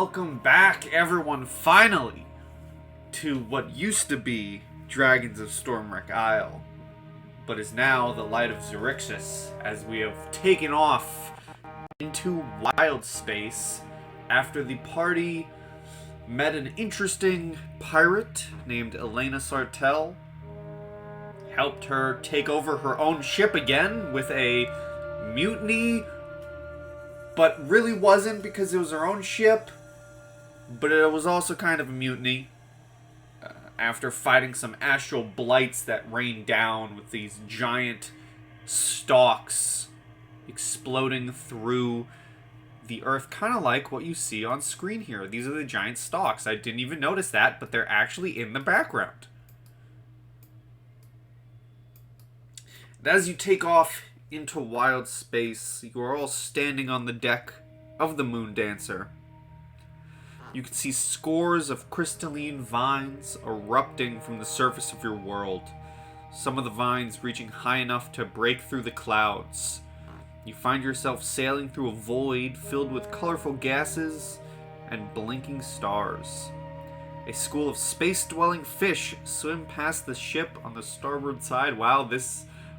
Welcome back, everyone, finally, to what used to be Dragons of Stormwreck Isle, but is now the Light of Xaryxis, as we have taken off into Wildspace after the party met an interesting pirate named Elena Sartell, helped her take over her own ship again with a mutiny, but really wasn't because it was her own ship, but it was also kind of a mutiny. After fighting some astral blights that rained down with these giant stalks exploding through the earth, kind of like what you see on screen here. These are the giant stalks. I didn't even notice that, but they're actually in the background. And as you take off into wild space, you are all standing on the deck of the Moon Dancer. You can see scores of crystalline vines erupting from the surface of your world, some of the vines reaching high enough to break through the clouds. You find yourself sailing through a void filled with colorful gases and blinking stars. A school of space-dwelling fish swim past the ship on the starboard side. Wow,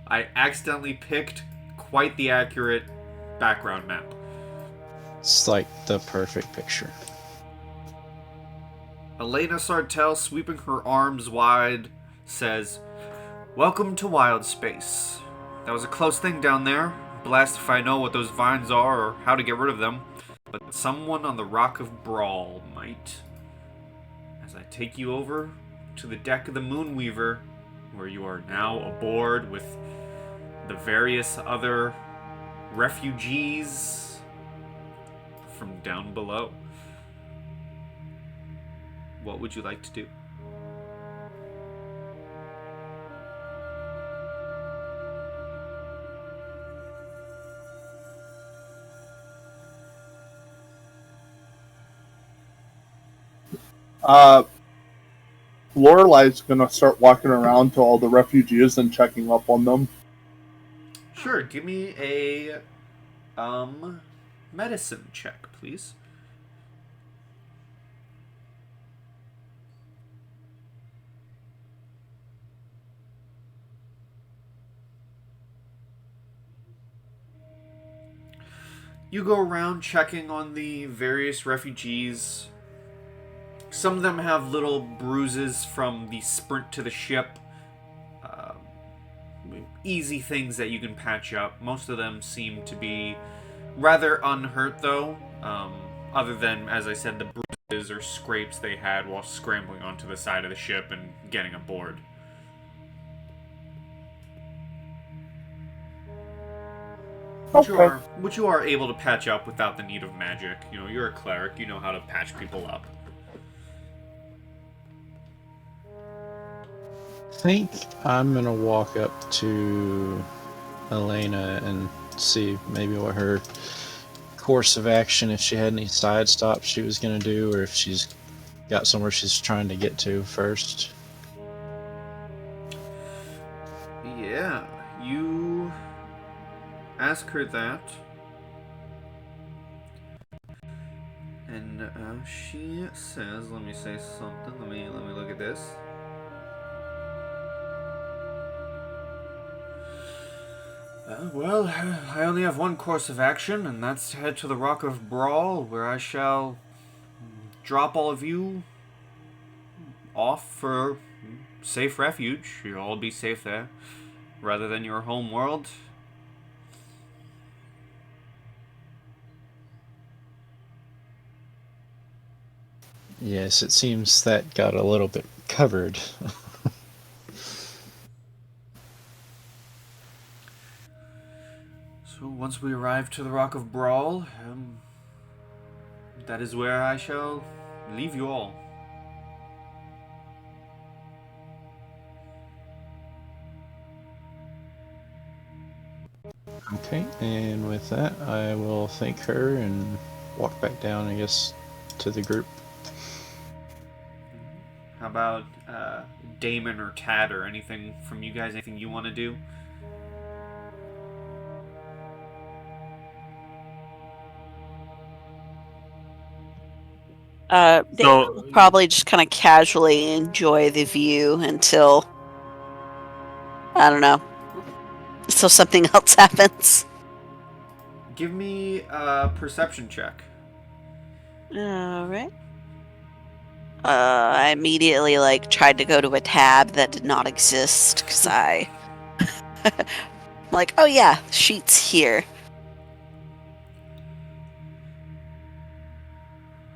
I accidentally picked quite the accurate background map. It's like the perfect picture. Elena Sartell, sweeping her arms wide, says, "Welcome to Wildspace. That was a close thing down there. Blast if I know what those vines are or how to get rid of them. But someone on the Rock of Brawl might. As I take you over to the deck of the Moonweaver, where you are now aboard with the various other refugees from down below. What would you like to do?" Lorelai's gonna start walking around to all the refugees and checking up on them. Sure, give me a medicine check, please. You go around checking on the various refugees. Some of them have little bruises from the sprint to the ship. Easy things that you can patch up. Most of them seem to be rather unhurt, though. Other than, as I said, the bruises or scrapes they had while scrambling onto the side of the ship and getting aboard. Okay. Which you are able to patch up without the need of magic. You know, you're a cleric. You know how to patch people up. I think I'm gonna walk up to Elena and see maybe what her course of action, if she had any side stops she was gonna do, or if she's got somewhere she's trying to get to first. Yeah, you ask her that, and she says, "Let me say something. Let me look at this." Well, I only have one course of action, and that's to head to the Rock of Brawl, where I shall drop all of you off for safe refuge. You'll all be safe there, rather than your home world. Yes, it seems that got a little bit covered. So once we arrive to the Rock of Brawl, that is where I shall leave you all. Okay, and with that, I will thank her and walk back down, I guess, to the group. How about Damon or Tad or anything from you guys? Anything you want to do? They will probably just kind of casually enjoy the view until, I don't know, until something else happens. Give me a perception check. Alright. I immediately, tried to go to a tab that did not exist, because I'm like, oh yeah, sheet's here.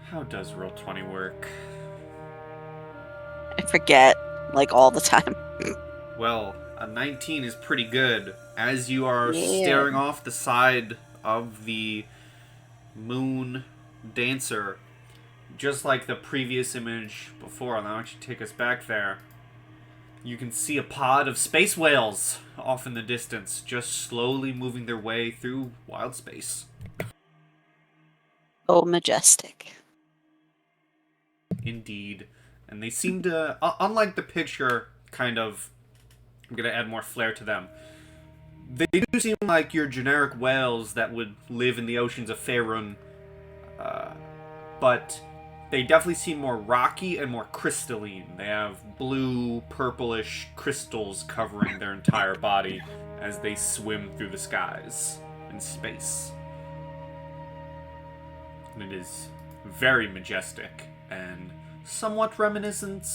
How does Roll20 work? I forget, all the time. Well, a 19 is pretty good. As you are Yeah. staring off the side of the moon dancer, just like the previous image before, and I'll actually take us back there, you can see a pod of space whales off in the distance, just slowly moving their way through Wildspace. Oh, majestic. Indeed. And they seem to, unlike the picture, kind of, I'm going to add more flair to them. They do seem like your generic whales that would live in the oceans of Faerun, but they definitely seem more rocky and more crystalline. They have blue, purplish crystals covering their entire body as they swim through the skies in space. And it is very majestic and somewhat reminiscent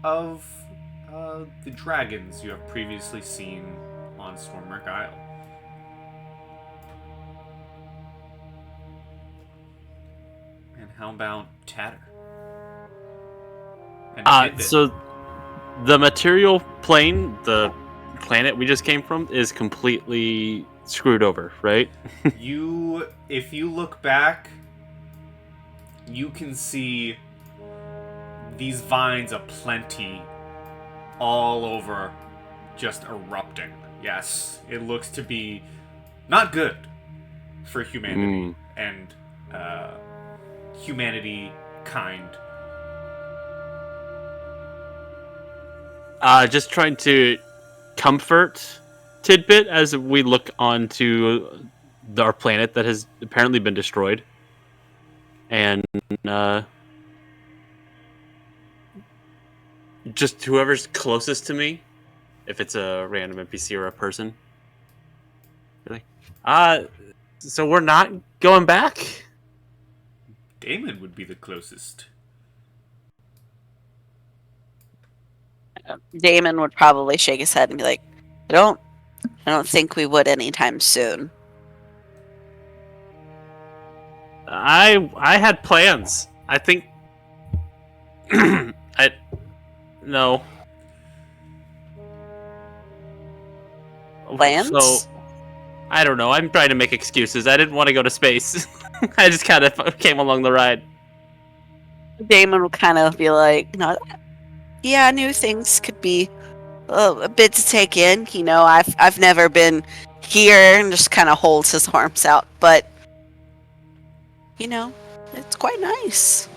of the dragons you have previously seen on Stormwreck Isle. And how about Tatter? And Tidbit? So the material plane, the planet we just came from, is completely screwed over, right? If you look back, you can see these vines aplenty all over, just erupting. Yes, it looks to be not good for humanity and humanity kind. Just trying to comfort Tidbit as we look onto our planet that has apparently been destroyed. And just whoever's closest to me, if it's a random NPC or a person, you're like, so we're not going back? Damon would be the closest. Damon would probably shake his head and be like, I don't think we would anytime soon. I had plans. I think no. Plans? So I don't know. I'm trying to make excuses. I didn't want to go to space. I just kind of came along the ride. Damon would kind of be like, yeah, new things could be a bit to take in. I've never been here, and just kind of holds his arms out. But, it's quite nice.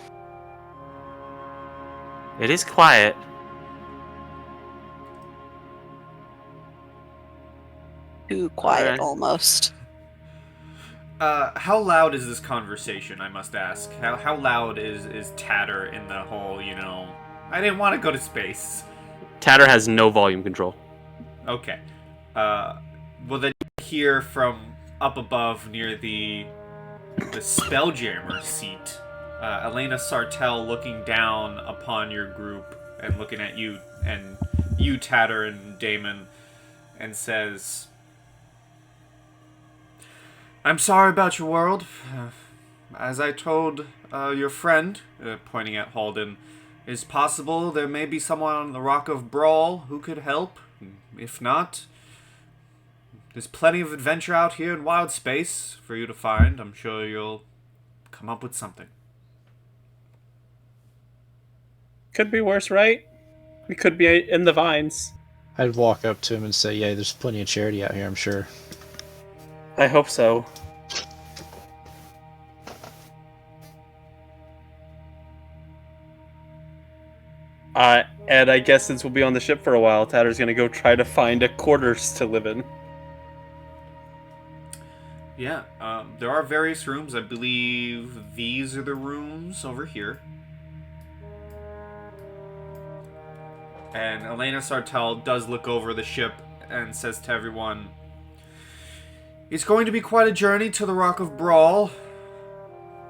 It is quiet. Too quiet, Alright. almost. How loud is this conversation, I must ask? How loud is Tatter in the whole, I didn't want to go to space? Tatter has no volume control. Okay. Well, then you hear from up above near the Spelljammer seat, Elena Sartell looking down upon your group and looking at you, and you, Tatter, and Damon, and says, I'm sorry about your world. As I told your friend, pointing at Halden, it's possible there may be someone on the Rock of Brawl who could help. If not, there's plenty of adventure out here in Wildspace for you to find. I'm sure you'll come up with something. Could be worse, right? We could be in the vines. I'd walk up to him and say, yeah, there's plenty of charity out here, I'm sure. I hope so. And I guess since we'll be on the ship for a while, Tatter's gonna go try to find a quarters to live in. Yeah, there are various rooms. I believe these are the rooms over here. And Elena Sartell does look over the ship and says to everyone, "It's going to be quite a journey to the Rock of Brawl.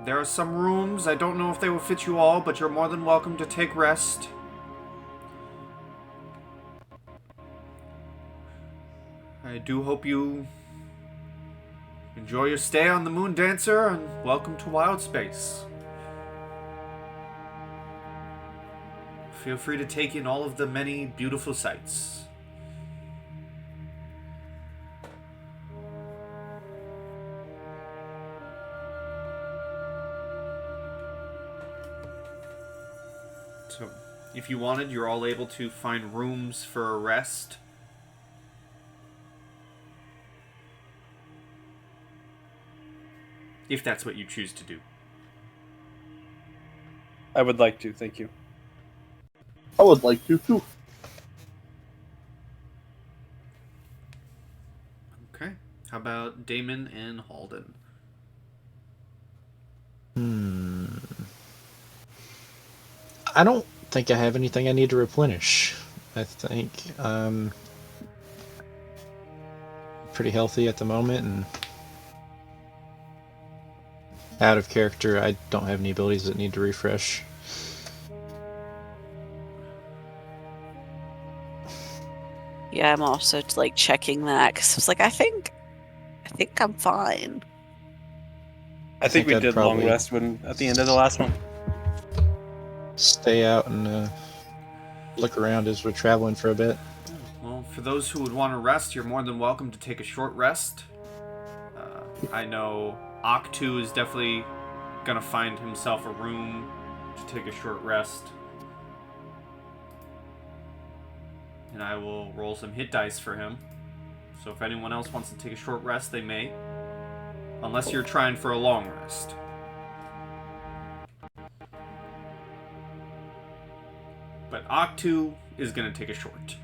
There are some rooms. I don't know if they will fit you all, but you're more than welcome to take rest. I do hope you enjoy your stay on the Moon Dancer, and welcome to Wildspace. Feel free to take in all of the many beautiful sights." So, if you wanted, you're all able to find rooms for a rest. If that's what you choose to do. I would like to, thank you. I would like to too. Okay. How about Damon and Halden? I don't think I have anything I need to replenish. I think I'm pretty healthy at the moment, and out of character, I don't have any abilities that need to refresh. Yeah, I'm also like checking that because I was like, I think I'm fine. I think we I'd did long probably rest at the end of the last one. stay out and look around as we're traveling for a bit. Well, for those who would want to rest, you're more than welcome to take a short rest. I know Octu is definitely gonna find himself a room to take a short rest. And I will roll some hit dice for him. So if anyone else wants to take a short rest, they may. Unless you're trying for a long rest. But Octu is going to take a short.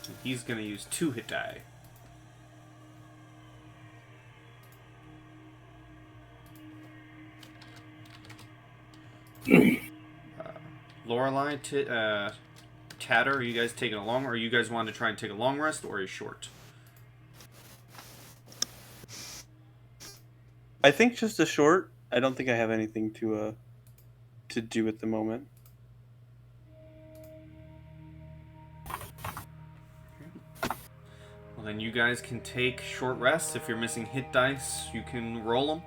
And he's going to use 2 hit die. Lorelei, Tatter, are you guys taking a long, or you guys want to try and take a long rest or a short? I think just a short. I don't think I have anything to do at the moment. Well, then you guys can take short rests. If you're missing hit dice, you can roll them.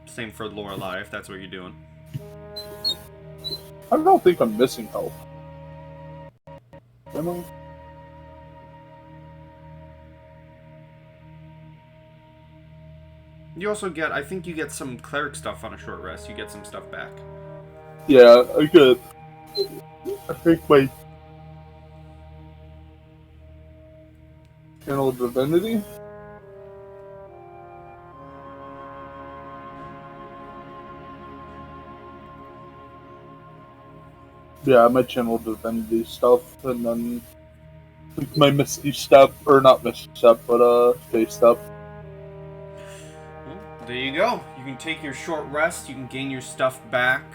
Same for Lorelei, if that's what you're doing. I don't think I'm missing health. Am I? You also get, I think you get some cleric stuff on a short rest. You get some stuff back. Yeah, I get. I think my Channel of Divinity. Yeah, my Channel of Divinity stuff, and then my Misty Step, or not Misty Step, but Face Step. Well, there you go. You can take your short rest. You can gain your stuff back.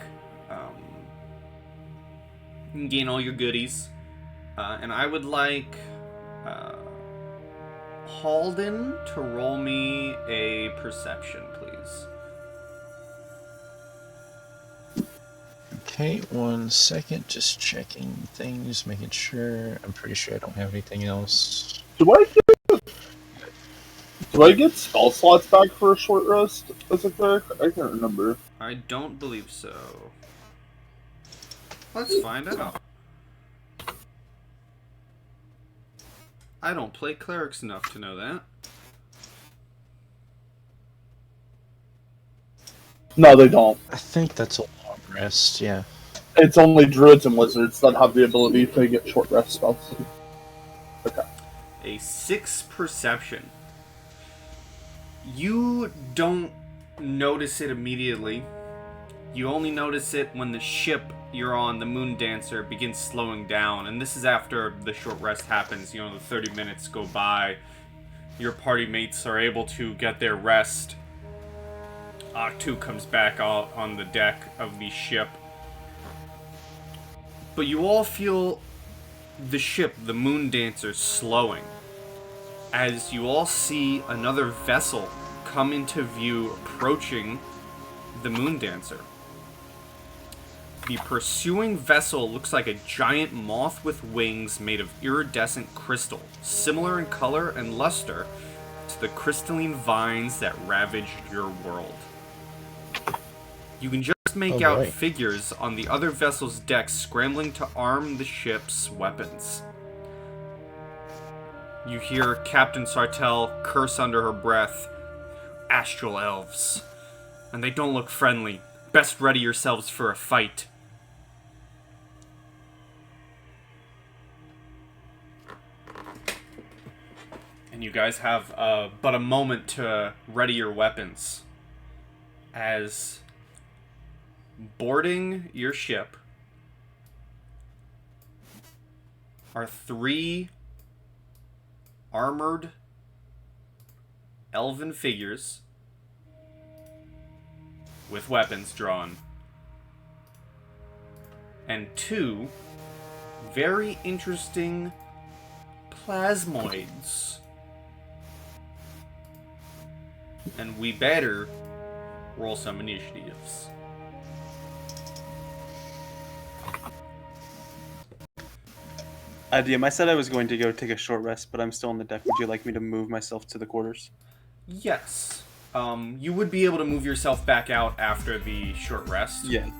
You can gain all your goodies. And I would like Halden to roll me a perception, please. Okay, 1 second, just checking things, making sure. I'm pretty sure I don't have anything else. Do I get spell slots back for a short rest as a cleric? I can't remember. I don't believe so. Let's find out. I don't play clerics enough to know that. No, they don't. I think that's a long rest, yeah. It's only druids and wizards that have the ability to get short rest spells. Okay. A 6 perception. You don't notice it immediately, You only notice it when the ship you're on, the Moon Dancer, begins slowing down. And this is after the short rest happens. You know, the 30 minutes go by. Your party mates are able to get their rest. Octu comes back out on the deck of the ship. But you all feel the ship, the Moon Dancer, slowing. As you all see another vessel come into view approaching the Moon Dancer. The pursuing vessel looks like a giant moth with wings made of iridescent crystal, similar in color and luster to the crystalline vines that ravaged your world. You can just make out figures on the other vessel's deck scrambling to arm the ship's weapons. You hear Captain Sartell curse under her breath, "Astral Elves. And they don't look friendly. Best ready yourselves for a fight." And you guys have but a moment to ready your weapons. As boarding your ship are 3 armored elven figures with weapons drawn, and 2 very interesting plasmoids. And we better roll some initiatives. DM, I said I was going to go take a short rest, but I'm still on the deck. Would you like me to move myself to the quarters? Yes. You would be able to move yourself back out after the short rest. Yeah.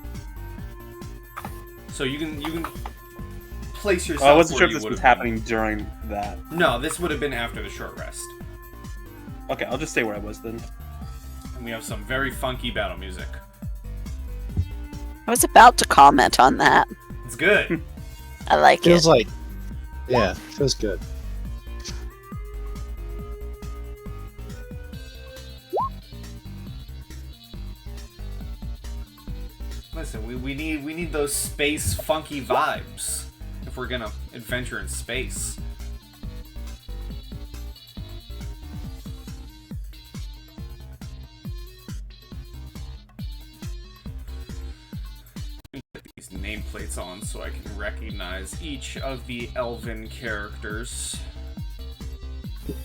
So you can place yourself. I wasn't where sure if you this was would've happening during that. been. No, this would have been after the short rest. Okay, I'll just stay where I was then. And we have some very funky battle music. I was about to comment on that. It's good. I like Feels it. like, yeah, feels good. Listen, we need those space funky vibes if we're gonna adventure in space. Let me get these nameplates on so I can recognize each of the elven characters. And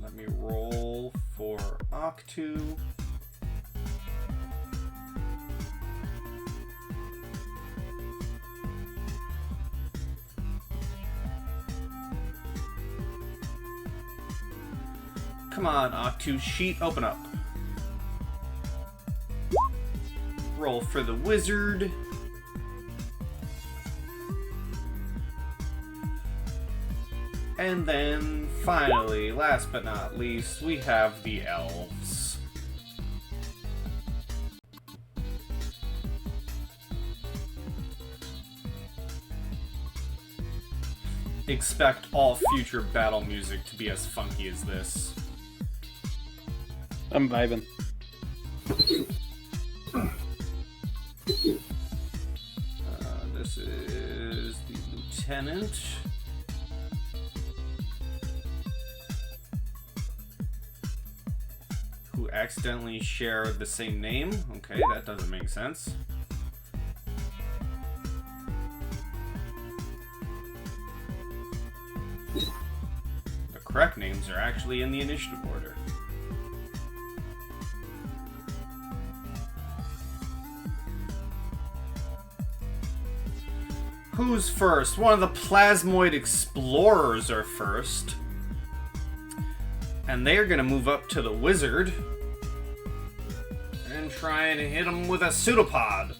let me roll for Octu. Come on, Octu, sheet, open up. Roll for the wizard. And then, finally, last but not least, we have the elves. Expect all future battle music to be as funky as this. I'm vibing. This is the lieutenant. Who accidentally shared the same name. Okay, that doesn't make sense. The correct names are actually in the initiative order. Who's first? One of the plasmoid explorers are first. And they're gonna move up to the wizard and try and hit him with a pseudopod.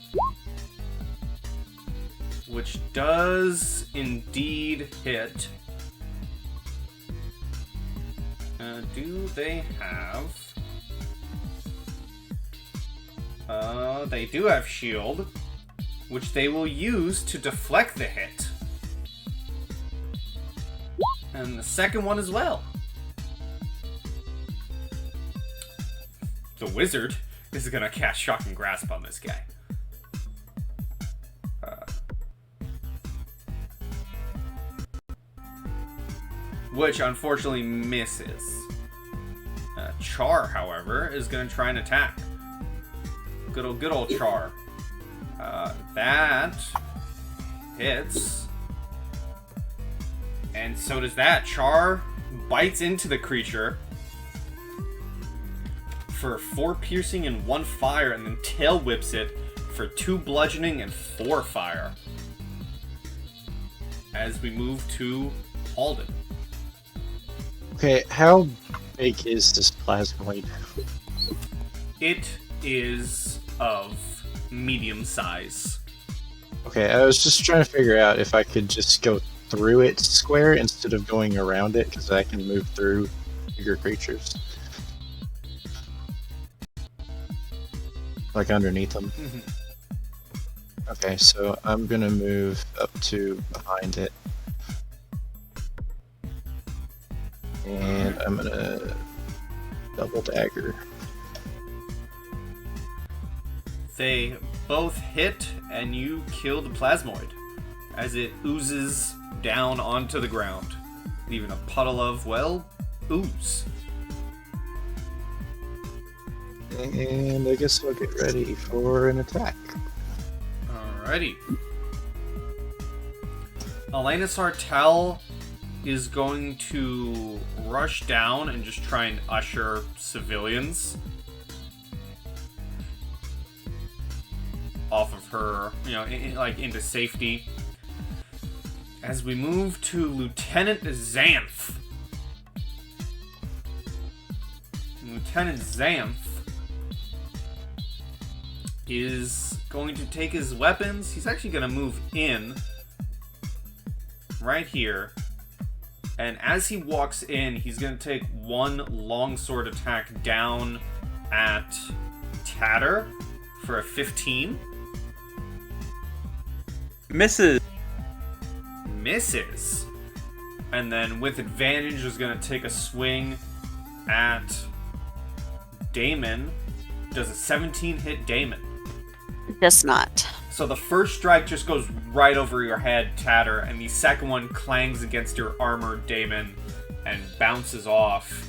Which does indeed hit. Do they have... they do have shield, which they will use to deflect the hit. And the second one as well. the wizard is gonna cast Shocking Grasp on this guy. Which unfortunately misses. Char, however, is gonna try and attack. Good old Char. That hits. And so does that. Char bites into the creature for 4 piercing and 1 fire, and then tail whips it for 2 bludgeoning and 4 fire. As we move to Halden. Okay, how big is this plasmoid? It is of medium size. Okay, I was just trying to figure out if I could just go through it square instead of going around it, because I can move through bigger creatures. Like underneath them. Okay, so I'm gonna move up to behind it. And I'm gonna double dagger. They both hit, and you kill the plasmoid as it oozes down onto the ground, leaving a puddle of, well, ooze. And I guess I'll get ready for an attack. Alrighty. Elena Sartell is going to rush down and just try and usher civilians off of her, into safety. As we move to Lieutenant Xanth. Lieutenant Xanth is going to take his weapons. He's actually going to move in right here. And as he walks in, he's going to take 1 longsword attack down at Tatter for a 15. Misses. Misses. And then with advantage is going to take a swing at Damon. Does a 17 hit Damon? It does not. So the first strike just goes right over your head, Tatter, and the second one clangs against your armor, Damon, and bounces off.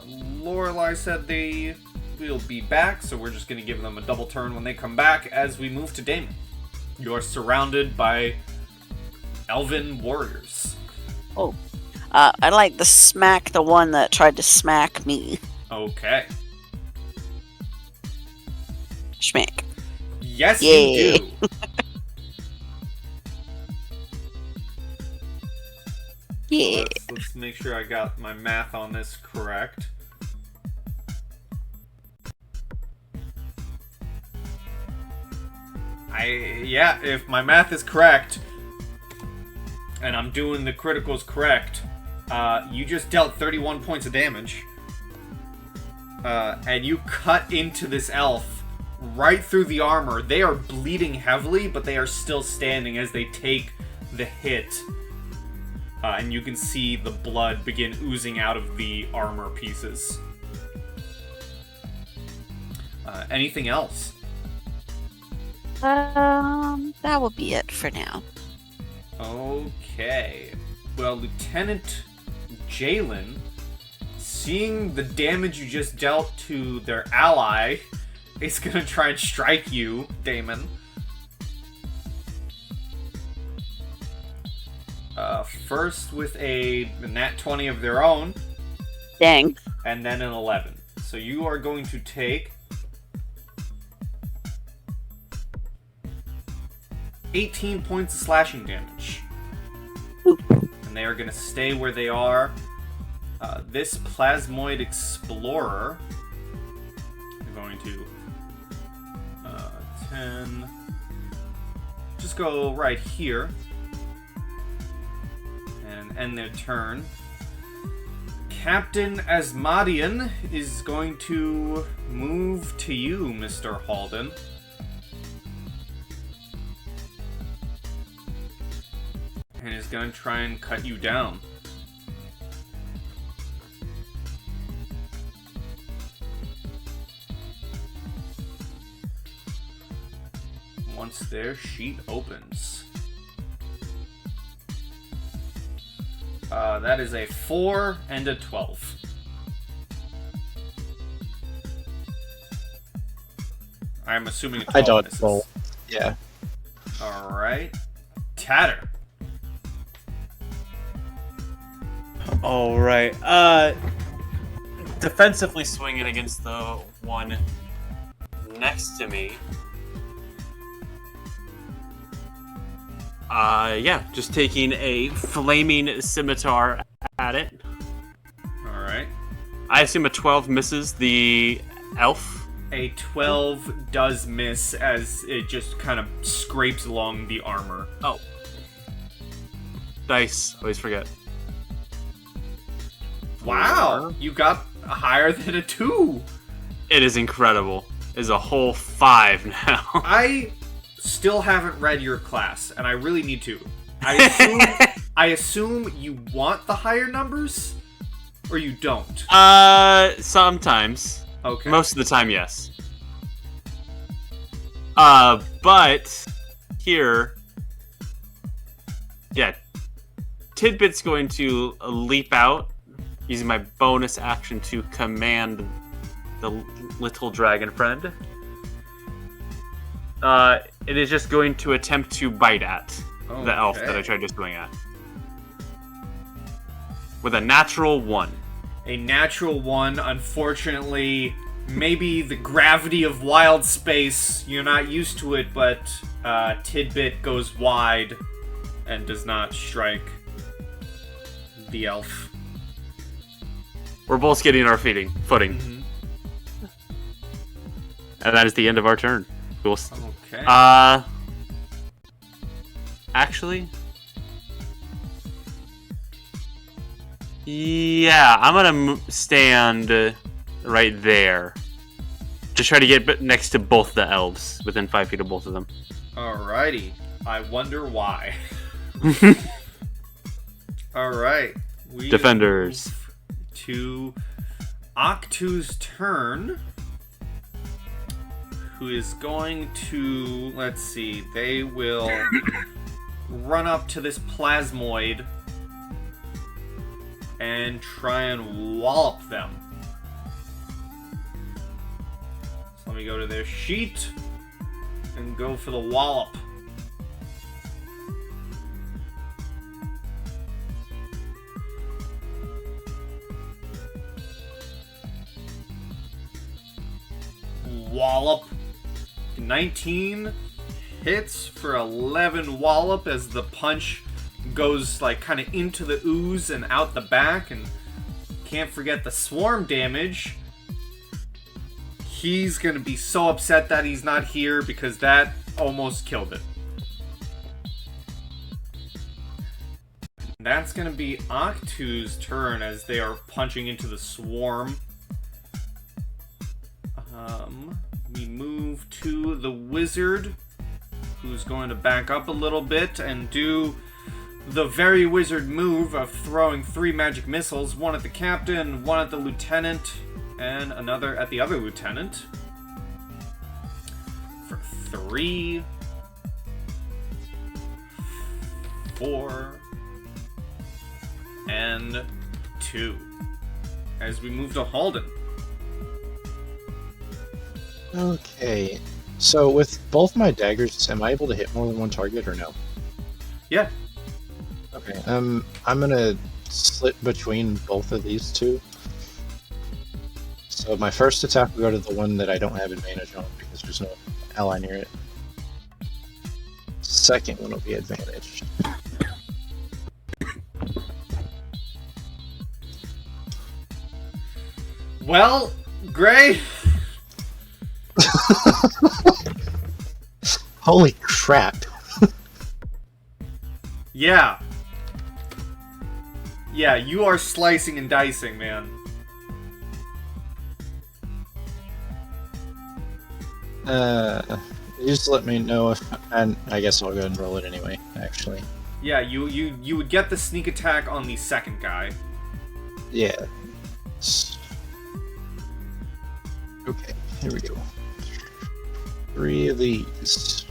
Lorelei said they will be back, so we're just going to give them a double turn when they come back as we move to Damon. You are surrounded by elven warriors. Oh. I'd like to smack the one that tried to smack me. Okay. Schmack. Yes, Yay. you do. Yeah. Let's make sure I got my math on this correct. If my math is correct, and I'm doing the criticals correct, you just dealt 31 points of damage. And you cut into this elf right through the armor. They are bleeding heavily, but they are still standing as they take the hit. And you can see the blood begin oozing out of the armor pieces. Anything else? That will be it for now. Okay. Well, Lieutenant Jalen, seeing the damage you just dealt to their ally, is gonna try and strike you, Damon. First with a nat 20 of their own. Dang. And then an 11. So you are going to take 18 points of slashing damage. And they are going to stay where they are. This Plasmoid Explorer, we're going to 10. Just go right here and end their turn. Captain Asmodian is going to move to you, Mr. Halden. And is going to try and cut you down. once their sheet opens. That is a 4 and a 12. I'm assuming a 12 I don't misses. roll. Yeah. Alright. Tatter. All right. Defensively swinging against the one next to me. Yeah, just taking a flaming scimitar at it. Alright. I assume a 12 misses the elf. A 12 does miss as it just kind of scrapes along the armor. Oh. Dice. Always forget. Wow! You got higher than a 2! It is incredible. It is a whole 5 now. I still haven't read your class, and I really need to. I assume you want the higher numbers? Or you don't? Sometimes. Okay. Most of the time, yes. But here, yeah, Tidbit's going to leap out using my bonus action to command the little dragon friend. It is just going to attempt to bite at the elf that I tried to swing at. With a natural 1. A natural 1, unfortunately, maybe the gravity of Wildspace, you're not used to it, but Tidbit goes wide and does not strike the elf. We're both getting our footing. Mm-hmm. And that is the end of our turn. Cool. Okay. Actually, yeah, I'm gonna stand right there. Just try to get next to both the elves, within 5 feet of both of them. Alrighty. I wonder why. Alright. We Defenders. move to Octu's turn. Who is going to, let's see, they will run up to this plasmoid and try and wallop them. So let me go to their sheet and go for the wallop. Wallop. 19 hits for 11 wallop as the punch goes like kind of into the ooze and out the back, and can't forget the swarm damage. He's gonna be so upset that he's not here because that almost killed it. That's gonna be Octu's turn as they are punching into the swarm. We move to the wizard, who's going to back up a little bit and do the very wizard move of throwing 3 magic missiles, 1 at the captain, 1 at the lieutenant, and another at the other lieutenant. For 3, 4, and 2. As we move to Halden. Okay. So with both my daggers, am I able to hit more than one target or no? Yeah. Okay. I'm gonna slit between both of these two. So my first attack will go to the one that I don't have advantage on because there's no ally near it. Second one will be advantaged. Well, Gray. Holy crap. Yeah. Yeah, you are slicing and dicing, man. Just let me know if, and I guess I'll go ahead and roll it anyway, actually. Yeah, you would get the sneak attack on the second guy. Yeah. Okay, here we go. 3 of these.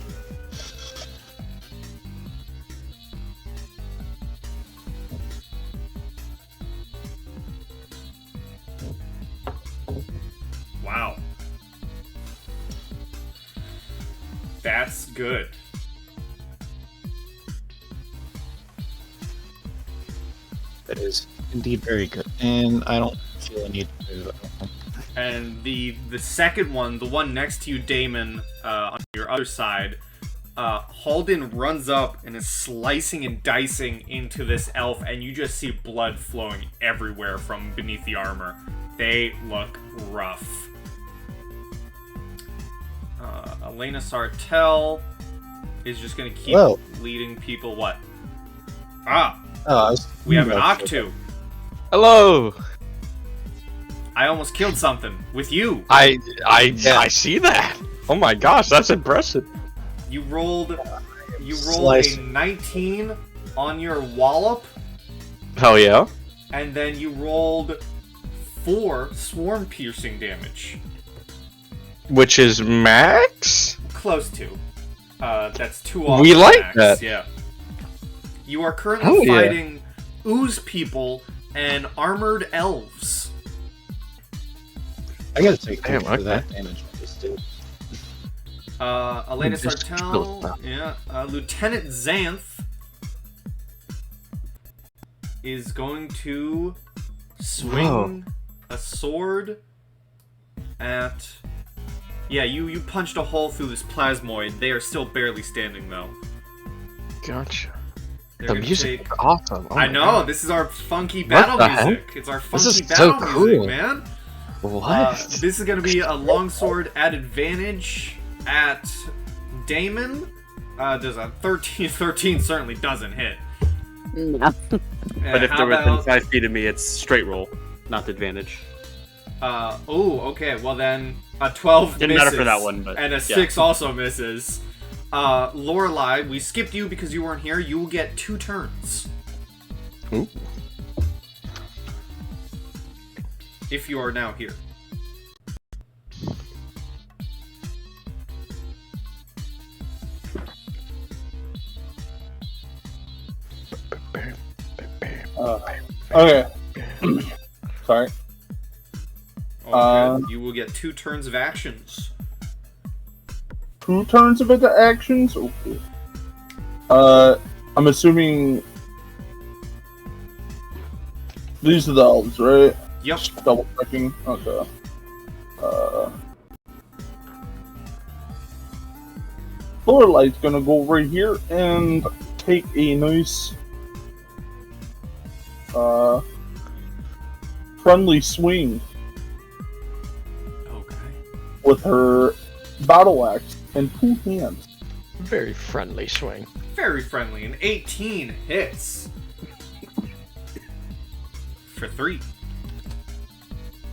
Wow. That's good. That is indeed very good. And I don't feel a need to move. And the second one, the one next to you, Damon, on your other side, Halden runs up and is slicing and dicing into this elf, and you just see blood flowing everywhere from beneath the armor. They look rough. Elena Sartell is just going to keep leading people. What? We have an Octu. Hello. I almost killed something with you. I see that. Oh my gosh, that's impressive. You rolled a 19 on your wallop. Hell yeah. And then you rolled 4 swarm piercing damage. Which is max? Close to. That's 2 off. We like max. that. Yeah. You are currently yeah. fighting ooze people and armored elves. I gotta take Damn, for that damage I just did. Elena Sartell, yeah. Lieutenant Xanth is going to swing a sword at... Yeah, you punched a hole through this plasmoid. They are still barely standing, though. Gotcha. They're The gonna music take- is awesome. Oh I my know, God. this is our funky battle the music. heck? It's our This funky is so battle cool. music, man. What? This is going to be a longsword at advantage at Damon. Does a 13? 13 certainly doesn't hit. No. But if they're within 5 feet of me, it's straight roll, not advantage. Okay. Well then, a 12 Didn't misses. matter for that one, but and a yeah. 6 also misses. Lorelei, we skipped you because you weren't here. You will get 2 turns. Ooh. If you are now here. Okay. Sorry. Okay, you will get 2 turns of actions. 2 turns of it actions? Okay. I'm assuming these are the elves, right? Yep. Just double checking. Okay. Floorlight's gonna go right here and take a nice friendly swing Okay. with her battle axe in 2 hands. Very friendly swing. Very friendly. An 18 hits. For 3.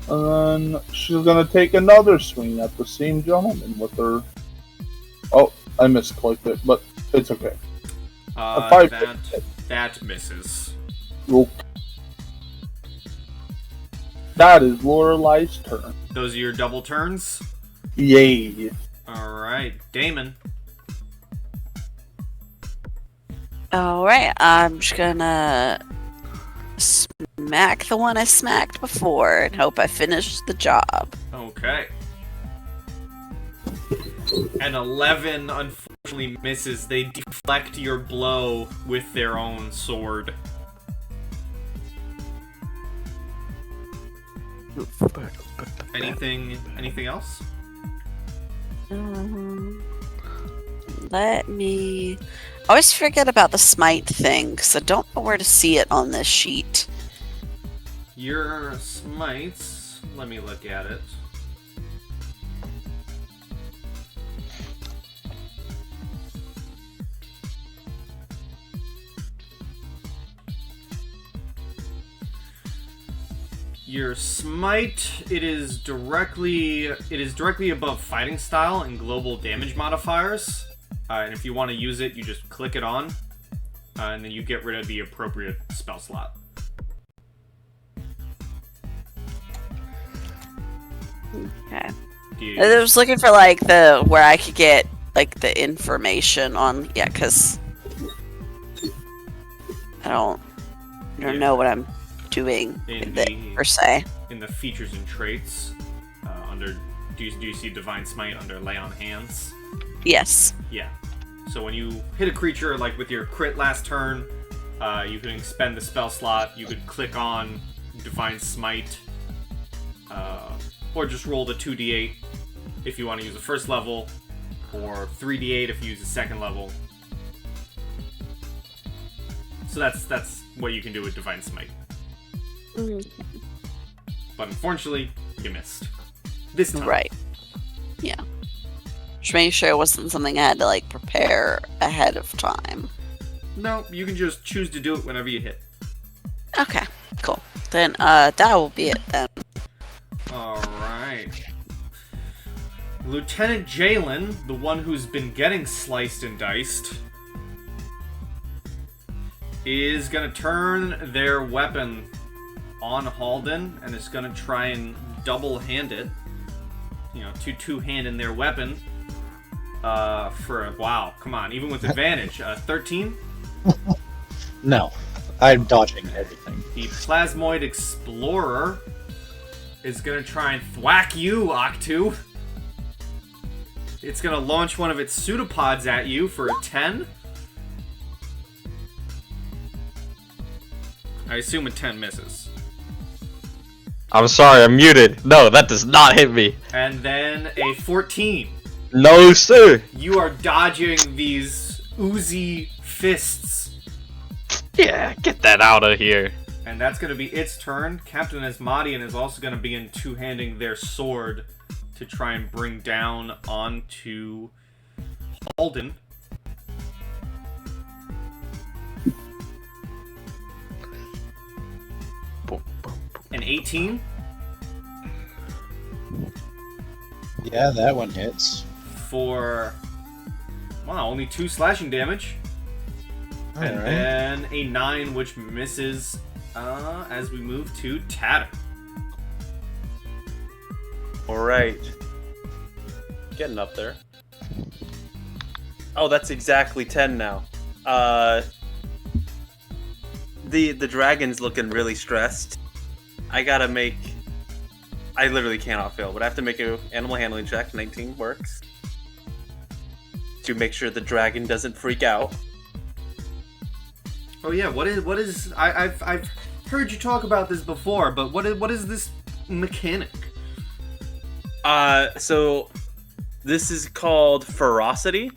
And then she's gonna take another swing at the same gentleman with her. Oh, I misclicked it, but it's okay. A 5 that misses. Nope. That is Lorelei's turn. Those are your double turns? Yay. Alright, Damon. Alright, I'm just gonna smack the one I smacked before and hope I finish the job. Okay. An 11 unfortunately misses. They deflect your blow with their own sword. Anything else? Let me... I always forget about the smite thing, because I don't know where to see it on this sheet. Your smites, let me look at it. Your smite, it is directly above fighting style and global damage modifiers. And if you want to use it, you just click it on, and then you get rid of the appropriate spell slot. Okay. I was looking for like where I could get like the information on because I don't know what I'm doing with it per se. In the features and traits, under. Do you see Divine Smite under Lay on Hands? Yes. Yeah. So when you hit a creature, like with your crit last turn, you can expend the spell slot. You could click on Divine Smite, or just roll the 2d8 if you want to use the first level, or 3d8 if you use the second level. So that's what you can do with Divine Smite. But unfortunately, you missed. This time. Right. Yeah. Just making sure it wasn't something I had to like prepare ahead of time. No, you can just choose to do it whenever you hit. Okay, cool. Then that will be it then. Alright. Lieutenant Jalen, the one who's been getting sliced and diced, is gonna turn their weapon on Halden and is gonna try and double-hand it. You know, two-hand in their weapon. For a, wow, come on, even with advantage. 13? No, I'm dodging everything. The Plasmoid Explorer is gonna try and thwack you, Octu. It's gonna launch one of its pseudopods at you for a 10. I assume a 10 misses. I'm sorry, I'm muted. No, that does not hit me. And then a 14. No, sir. You are dodging these oozy fists. Yeah, get that out of here. And that's going to be its turn. Captain Asmodian is also going to begin two-handing their sword to try and bring down onto Halden. An 18. Yeah, that one hits. For, wow, only 2 slashing damage. And Alright. then a 9, which misses as we move to Tatter. Alright. Getting up there. Oh, that's exactly 10 now. The dragon's looking really stressed. I literally cannot fail, but I have to make an animal handling check. 19 works. To make sure the dragon doesn't freak out. Oh yeah, what is I've heard you talk about this before, but what is this mechanic? So this is called ferocity,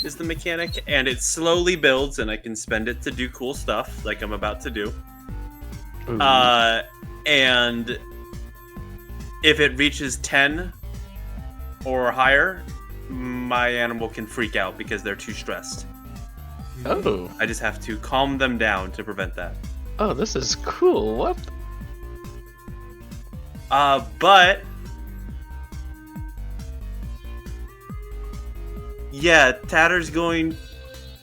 is the mechanic, and it slowly builds, and I can spend it to do cool stuff, like I'm about to do. And if it reaches 10 or higher, my animal can freak out because they're too stressed. Oh. I just have to calm them down to prevent that. Oh, this is cool. What? But yeah, Tatter's going.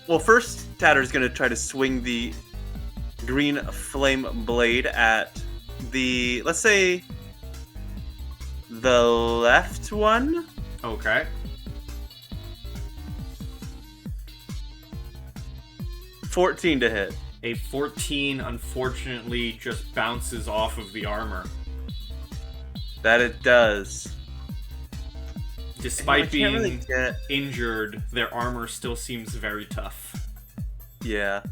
Well, first Tatter's going to try to swing the green flame blade at the, let's say, the left one. Okay. 14 to hit. A 14 unfortunately just bounces off of the armor. That it does. Despite I can't being really get... injured, their armor still seems very tough. Yeah.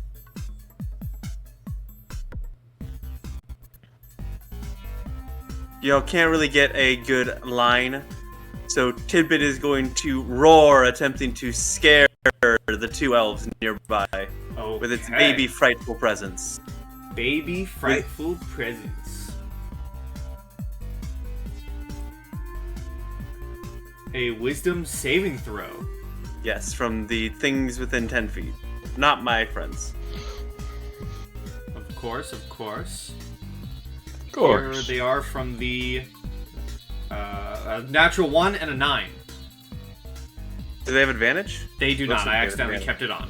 Can't really get a good line. So Tidbit is going to roar, attempting to scare the 2 elves nearby with its baby frightful presence. Baby frightful presence. A wisdom saving throw. Yes, from the things within 10 feet. Not my friends. Of course, of course. Of course. Here they are from the a natural 1 and a 9. Do they have advantage? They do Looks not. like I they have accidentally advantage. kept it on.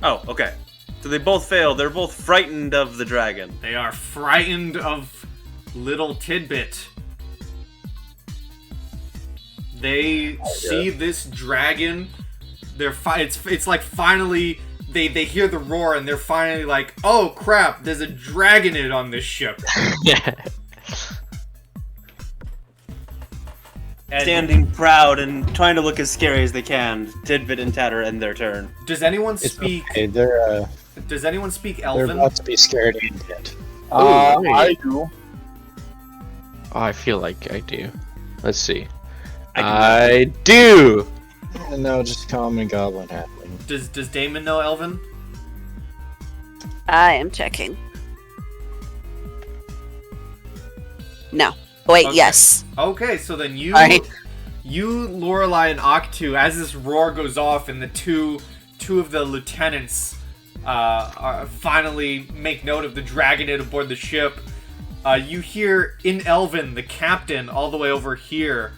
Oh, okay. So they both fail. They're both frightened of the dragon. They are frightened of little Tidbit. They see this dragon. It's like finally they hear the roar and they're finally like, oh crap! There's a dragonid on this ship. Yeah. And standing proud and trying to look as scary as they can. Tidbit and Tatter end their turn. Does anyone It's speak? okay. Does anyone speak They're Elven? about to be scared and dead. Ooh, I do. Oh, I feel like I do. Let's see. I I do. And no, just common goblin halfling. Does Damon know Elven? I am checking. No. Wait, Okay. yes. Okay, so then you, Alright. Lorelei, and Octu, as this roar goes off, and the two of the lieutenants finally make note of the Dragonid aboard the ship. You hear in Elven, the captain, all the way over here.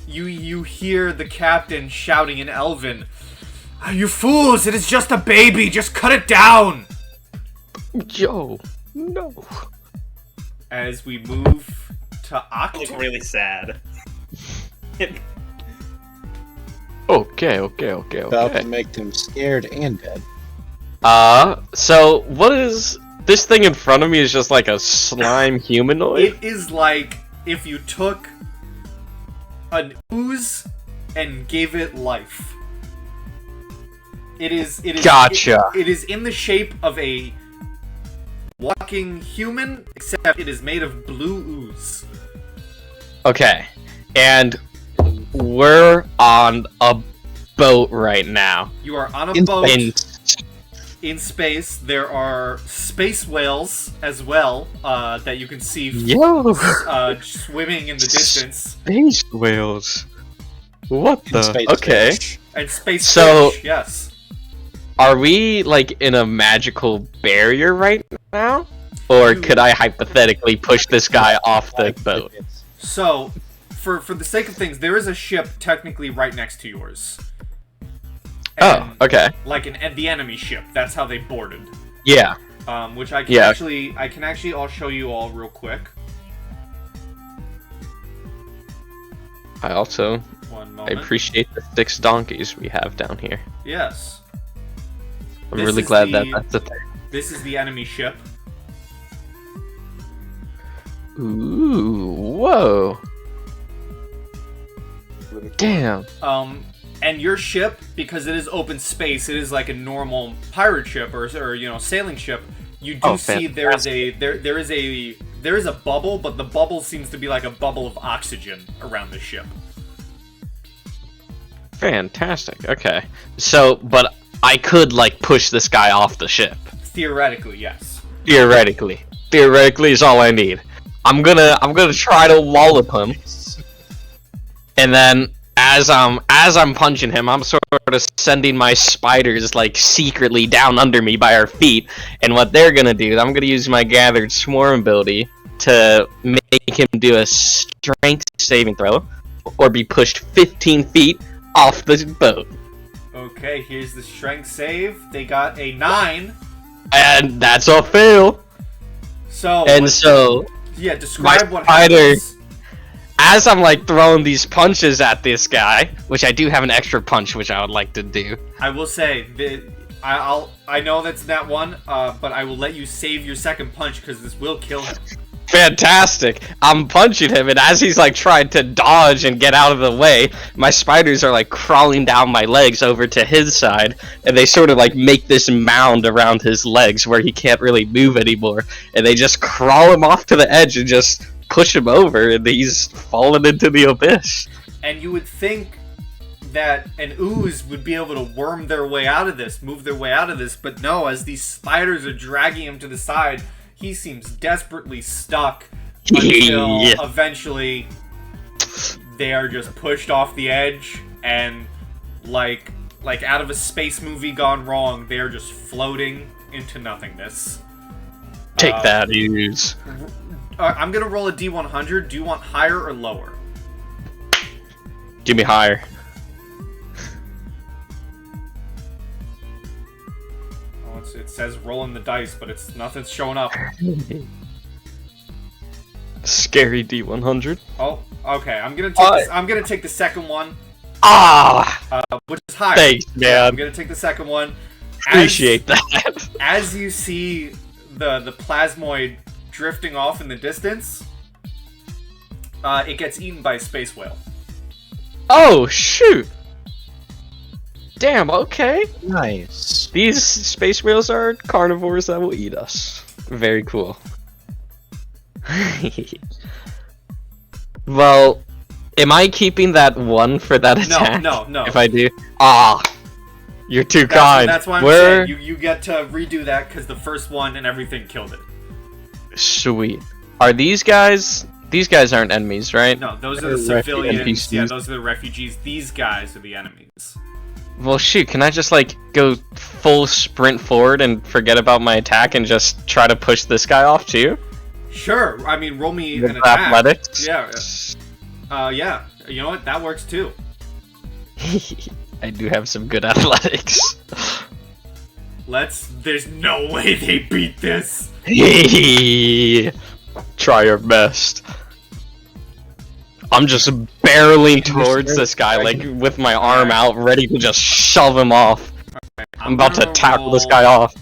You hear the captain shouting in Elven, "You fools! It is just a baby! Just cut it down!" Joe, no. As we move to look Octu. really sad. Okay. About to make them scared and dead. So what is this thing in front of me? Is just like a slime humanoid? It is like if you took an ooze and gave it life. It is. Gotcha. It is in the shape of a walking human, except it is made of blue ooze. Okay, and we're on a boat right now. You are on a In boat And in space. There are space whales as well that you can see swimming in the distance. Space whales. What And the? space Okay. fish. And space So- fish, yes. Are we like in a magical barrier right now? Or You- could I hypothetically push this guy off the boat? So, for the sake of things, there is a ship technically right next to yours. Oh, okay. Like the enemy ship. That's how they boarded. Yeah. Which I can Yeah. actually I'll show you all real quick. I also One I moment. appreciate the 6 donkeys we have down here. Yes. I'm This really is glad the- that that's a thing. This is the enemy ship. Ooh, whoa. Damn. And your ship, because it is open space, it is like a normal pirate ship or sailing ship. You do see there is a bubble, but the bubble seems to be like a bubble of oxygen around the ship. Fantastic. Okay. So, but I could like push this guy off the ship. Theoretically, yes. Theoretically. Theoretically is all I need. I'm gonna try to wallop him. And then as I'm punching him, I'm sort of sending my spiders like secretly down under me by our feet. And what they're gonna do, I'm gonna use my gathered swarm ability to make him do a strength saving throw, or be pushed 15 feet off the boat. Okay, here's the strength save. They got a 9. And that's a fail. So And so, yeah, describe what spider- happens. as I'm like throwing these punches at this guy, which I do have an extra punch which I would like to do. I will say that I know that's not one, but I will let you save your second punch because this will kill him. Fantastic! I'm punching him, and as he's like trying to dodge and get out of the way, my spiders are like crawling down my legs over to his side, and they sort of like make this mound around his legs where he can't really move anymore, and they just crawl him off to the edge and just push him over, and he's fallen into the abyss. And you would think that an ooze would be able to worm their way out of this, move their way out of this, but no, as these spiders are dragging him to the side, he seems desperately stuck until Yeah. eventually they are just pushed off the edge and like out of a space movie gone wrong, they are just floating into nothingness. Take that, ooze. I'm gonna roll a D100. Do you want higher or lower? Give me higher. Oh, it says rolling the dice, but nothing's showing up. Scary D100. Oh, okay. I'm gonna take the second one, Ah! which is higher. Thanks, Yeah, I'm man. gonna take the second one. Appreciate that. As you see the plasmoid drifting off in the distance, It gets eaten by a space whale. Oh shoot! Damn. Okay. Nice. These space whales are carnivores that will eat us. Very cool. Well, am I keeping that one for that attack? No. If I do, you're too That's, kind. that's why I'm saying you get to redo that because the first one and everything killed it. Sweet. Are these guys? These guys aren't enemies, right? No, those are the They're civilians. NPCs. Yeah, those are the refugees. These guys are the enemies. Well, shoot. Can I just like go full sprint forward and forget about my attack and just try to push this guy off too? Sure. I mean, roll me With an attack. athletics? Yeah. Yeah. You know what? That works too. I do have some good athletics. There's no way they beat this. Try your best. I'm just barreling towards this guy, like with my arm out, ready to just shove him off. I'm about to gonna tackle this roll- guy off.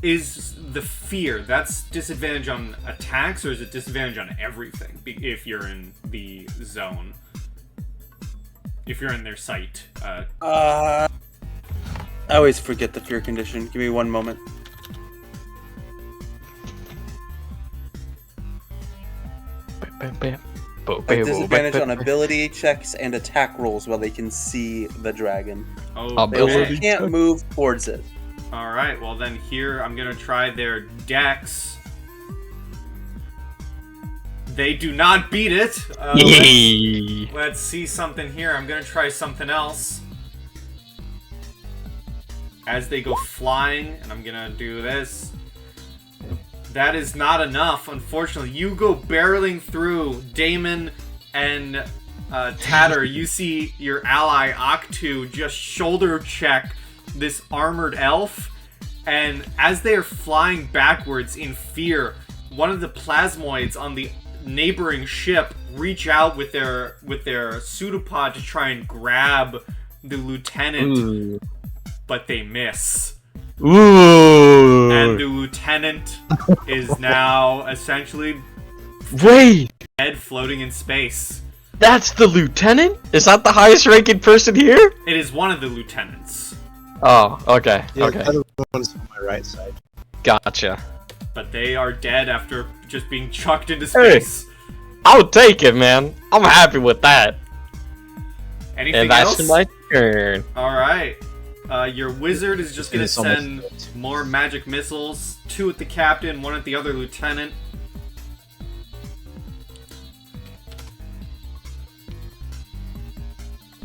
Is the fear, that's disadvantage on attacks, or is it disadvantage on everything if you're in the zone? If you're in their sight. I always forget the fear condition. Give me one moment. Disadvantage on ability checks and attack rolls while they can see the dragon. Oh, They also okay. can't move towards it. Alright, well then here I'm gonna try their dex. They do not beat it. Let's see something here. I'm gonna try something else. As they go flying, and I'm gonna do this. That is not enough, unfortunately. You go barreling through Damon and Tatter. You see your ally Octu just shoulder check this armored elf, and as they are flying backwards in fear, one of the plasmoids on the neighboring ship reach out with their pseudopod to try and grab the lieutenant, but they miss. Ooh. And the lieutenant is now essentially Wait, dead, floating in space. that's the lieutenant? Is that the highest ranking person here? It is one of the lieutenants, Oh, okay, The okay. other one's on my right side. Gotcha. but they are dead after just being chucked into Hey. space. I'll take it, man. I'm happy with that. Anything And that's else? my turn. Alright. Your wizard is just gonna It's almost send dead. more magic missiles, 2 at the captain, 1 at the other lieutenant.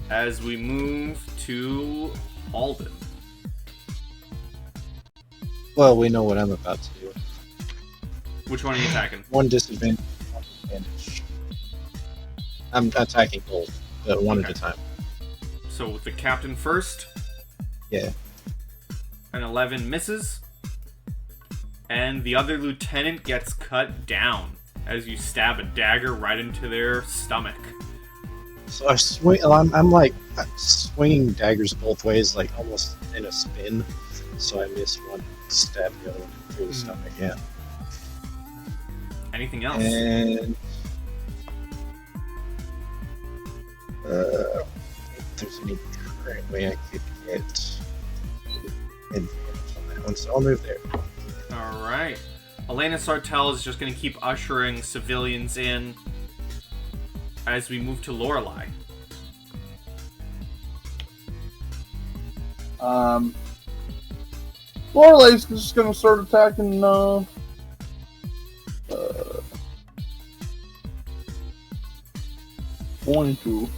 As we move to Alden. Well, we know what I'm about to do. Which one are you attacking? One disadvantage, one advantage. I'm attacking both, but one at Okay. a time. So with the captain first. Yeah. An 11 misses. And the other lieutenant gets cut down as you stab a dagger right into their stomach. So I swing. I'm like swinging daggers both ways, like almost in a spin. So I miss one, stab the other one through the stomach. Yeah. Anything else? And if there's any current way I could get advantage on that one, so I'll move there. Alright. Elena Sartell is just going to keep ushering civilians in as we move to Lorelei. Lorelei's just gonna start attacking, going to,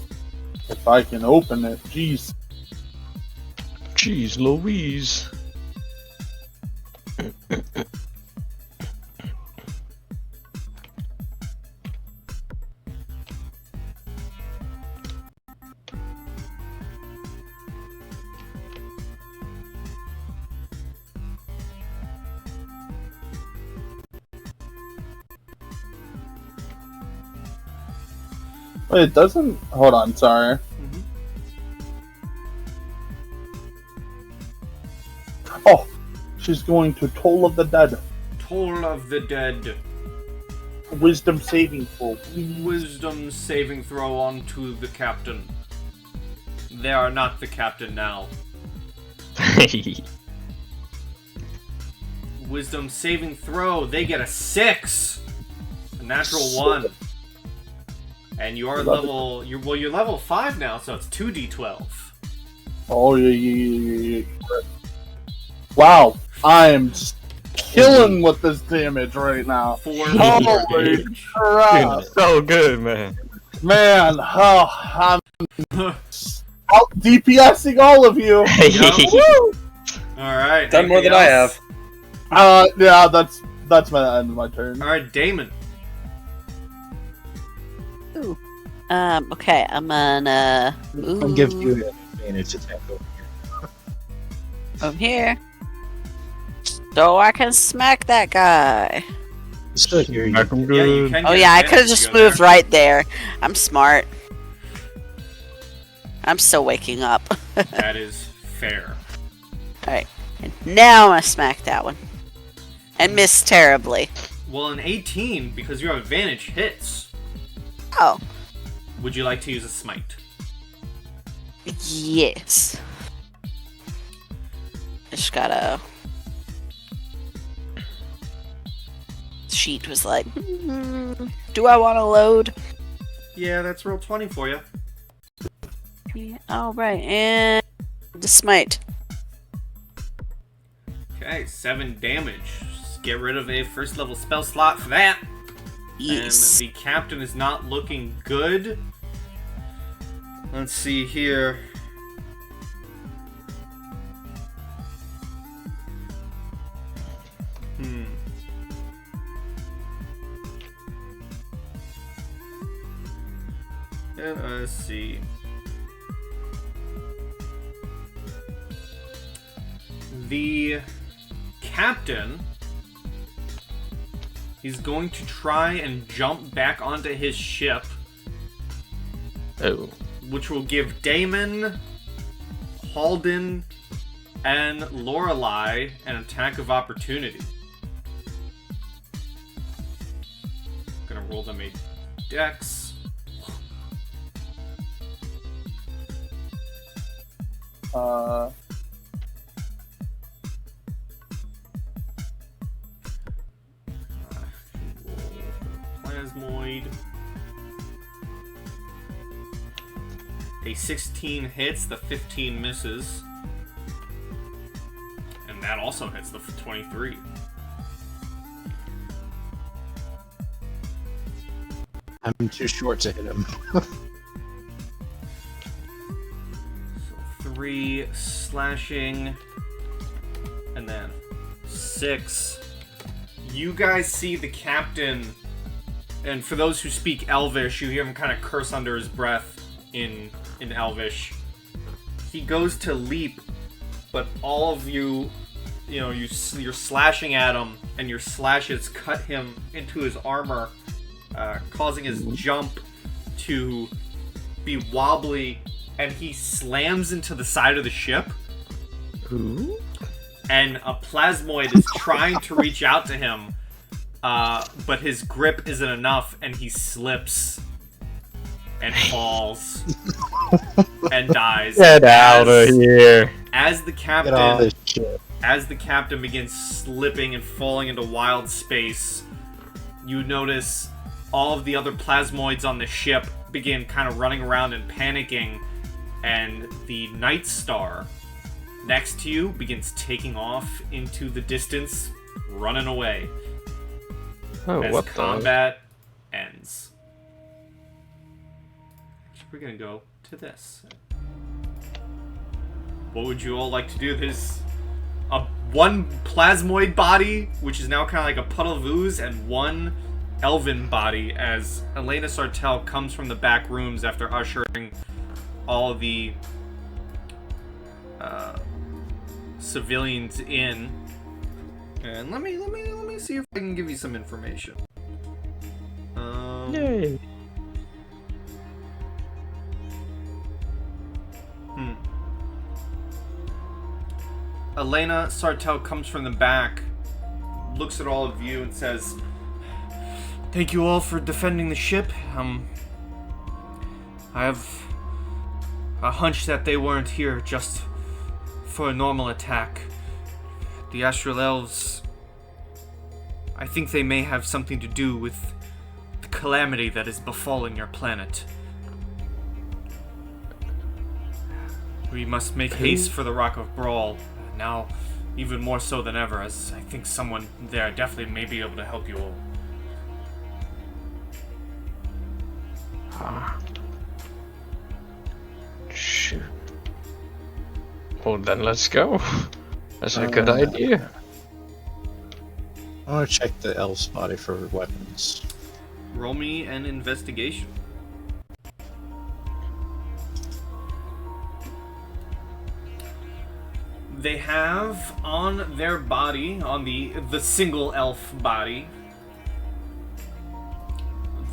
if I can open it, jeez. Jeez Louise. Wait, it doesn't, hold on, sorry. Oh, she's going to Toll of the Dead. Toll of the Dead. wisdom saving throw. Wisdom saving throw onto the captain. They are not the captain now. Wisdom saving throw. They get a 6. A natural 1. And you are level. You're level 5 now, so it's 2d12. Oh yeah. Wow, I'm killing with this damage right now. 4 Holy crap, So good, man. man! Oh, I'm out DPSing all of you. Woo! Alright. Done more anything than I else? have. Yeah, that's my end of my turn. Alright, Damon. Okay, I'm gonna. I'll give you an advantage attack over here. Over here. So I can smack that guy. He's still here. You Yeah, you can Oh get yeah, I advantage could have to just go moved there. right there. I'm smart. I'm still waking up. That is fair. Alright. And now I'm gonna smack that one. And miss terribly. Well, an 18, because you have advantage, hits. Oh. Would you like to use a smite? Yes. I just gotta. Sheet was like, do I want to load? Yeah, that's roll 20 for you. Yeah, alright, and the smite. Okay, 7 damage. Just get rid of a first level spell slot for that. Yes. And the captain is not looking good. Let's see here. Let's see. The captain, he's going to try and jump back onto his ship, Oh. which will give Damon, Halden, and Lorelei an attack of opportunity. Gonna roll them a dex. Plasmoid. A 16 hits, the 15 misses. And that also hits the 23. I'm too short to hit him. So 3 slashing. And then 6. You guys see the captain, and for those who speak Elvish, you hear him kind of curse under his breath in Elvish. He goes to leap, but all of you, you're slashing at him, and your slashes cut him into his armor, causing his jump to be wobbly, and he slams into the side of the ship. Ooh. And a plasmoid is trying to reach out to him, but his grip isn't enough, and he slips and falls and dies. Get out of here. As the Get off captain, this ship. as the captain begins slipping and falling into wild space, you notice all of the other plasmoids on the ship begin kind of running around and panicking, and the Night Star next to you begins taking off into the distance, running away. Oh, As what the? combat ends. Actually, we're gonna go to this. What would you all like to do? There's one plasmoid body, which is now kind of like a puddle of ooze, and one elven body, as Elena Sartell comes from the back rooms after ushering all of the civilians in. And let me see if I can give you some information. Yay. Elena Sartell comes from the back, looks at all of you and says, Thank you all for defending the ship. I have a hunch that they weren't here just for a normal attack. The Astral Elves, I think they may have something to do with the calamity that is befalling your planet. We must make haste for the Rock of Brawl, now even more so than ever, as I think someone there definitely may be able to help you all. Shoot. Well, then let's go. That's a good idea. I want to check the elf's body for weapons. Roll me an investigation. They have on their body, on the single elf body,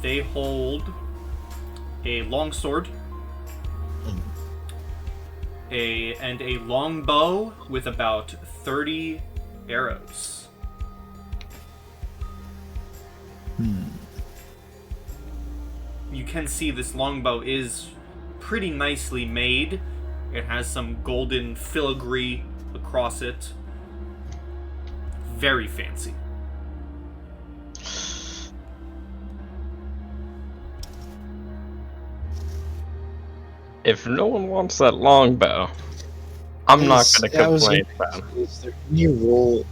they hold a longsword, and a long bow with about 30 arrows. You can see this longbow is pretty nicely made. It has some golden filigree across it. Very fancy. If no one wants that longbow, I'm not going to complain about it. Is there any rule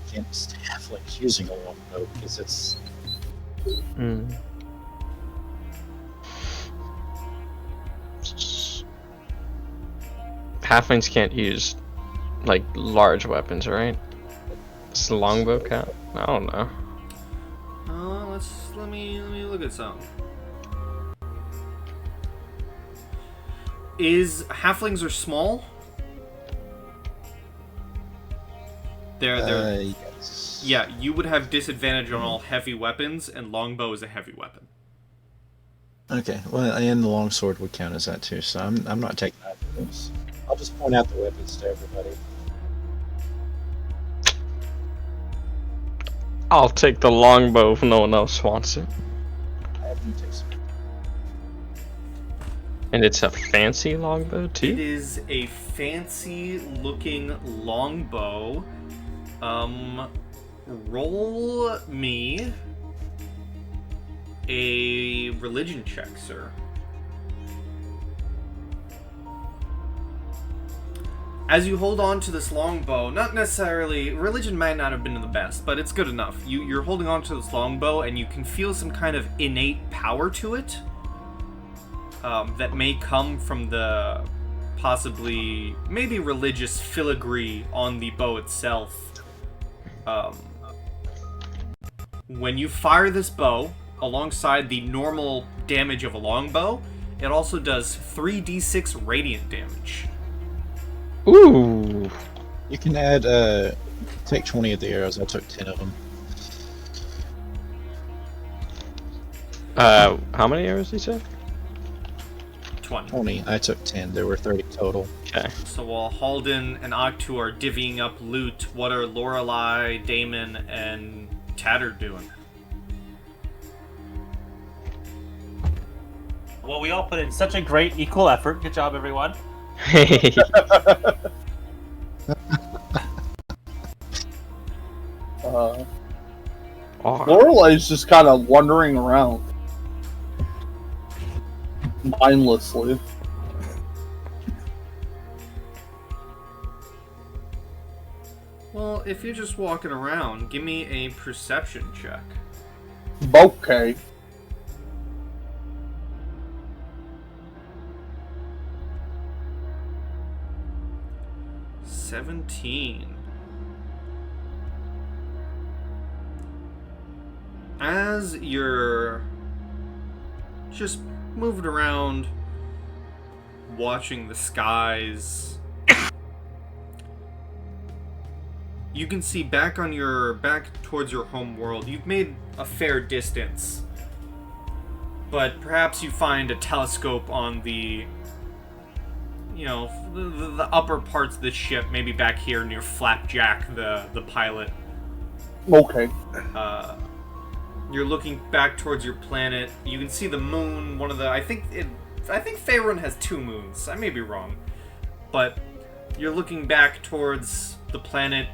against halflings using a longbow? Because it's... Halflings can't use, like, large weapons, right? Does the longbow count? I don't know. Let me look at something. Halflings are small? They're yes. Yeah, you would have disadvantage on all heavy weapons, and longbow is a heavy weapon. Okay, well, and the longsword would count as that too, so I'm not taking that for this. I'll just point out the weapons to everybody. I'll take the longbow if no one else wants it. I have you take some. And it's a fancy longbow too? It is a fancy looking longbow. Roll me a religion check, sir. As you hold on to this longbow, not necessarily, religion might not have been the best, but it's good enough. You're holding on to this longbow and you can feel some kind of innate power to it. That may come from the possibly, maybe religious filigree on the bow itself. When you fire this bow, alongside the normal damage of a longbow, it also does 3d6 radiant damage. Ooh! You can add, take 20 of the arrows. I took 10 of them. How many arrows did you say? 20. 20. I took 10. There were 30 total. Okay. So while Halden and Octu are divvying up loot, what are Lorelei, Damon, and Tatter doing? Well, we all put in such a great equal effort. Good job, everyone. Lorelei's just kind of wandering around mindlessly. Well, if you're just walking around, give me a perception check. Okay. As you're just moving around, watching the skies, you can see back towards your home world. You've made a fair distance, but perhaps you find a telescope on the upper parts of the ship, maybe back here near Flapjack, the pilot. Okay. You're looking back towards your planet. You can see the moon. One of the I think Faerun has 2 moons. I may be wrong, but you're looking back towards the planet,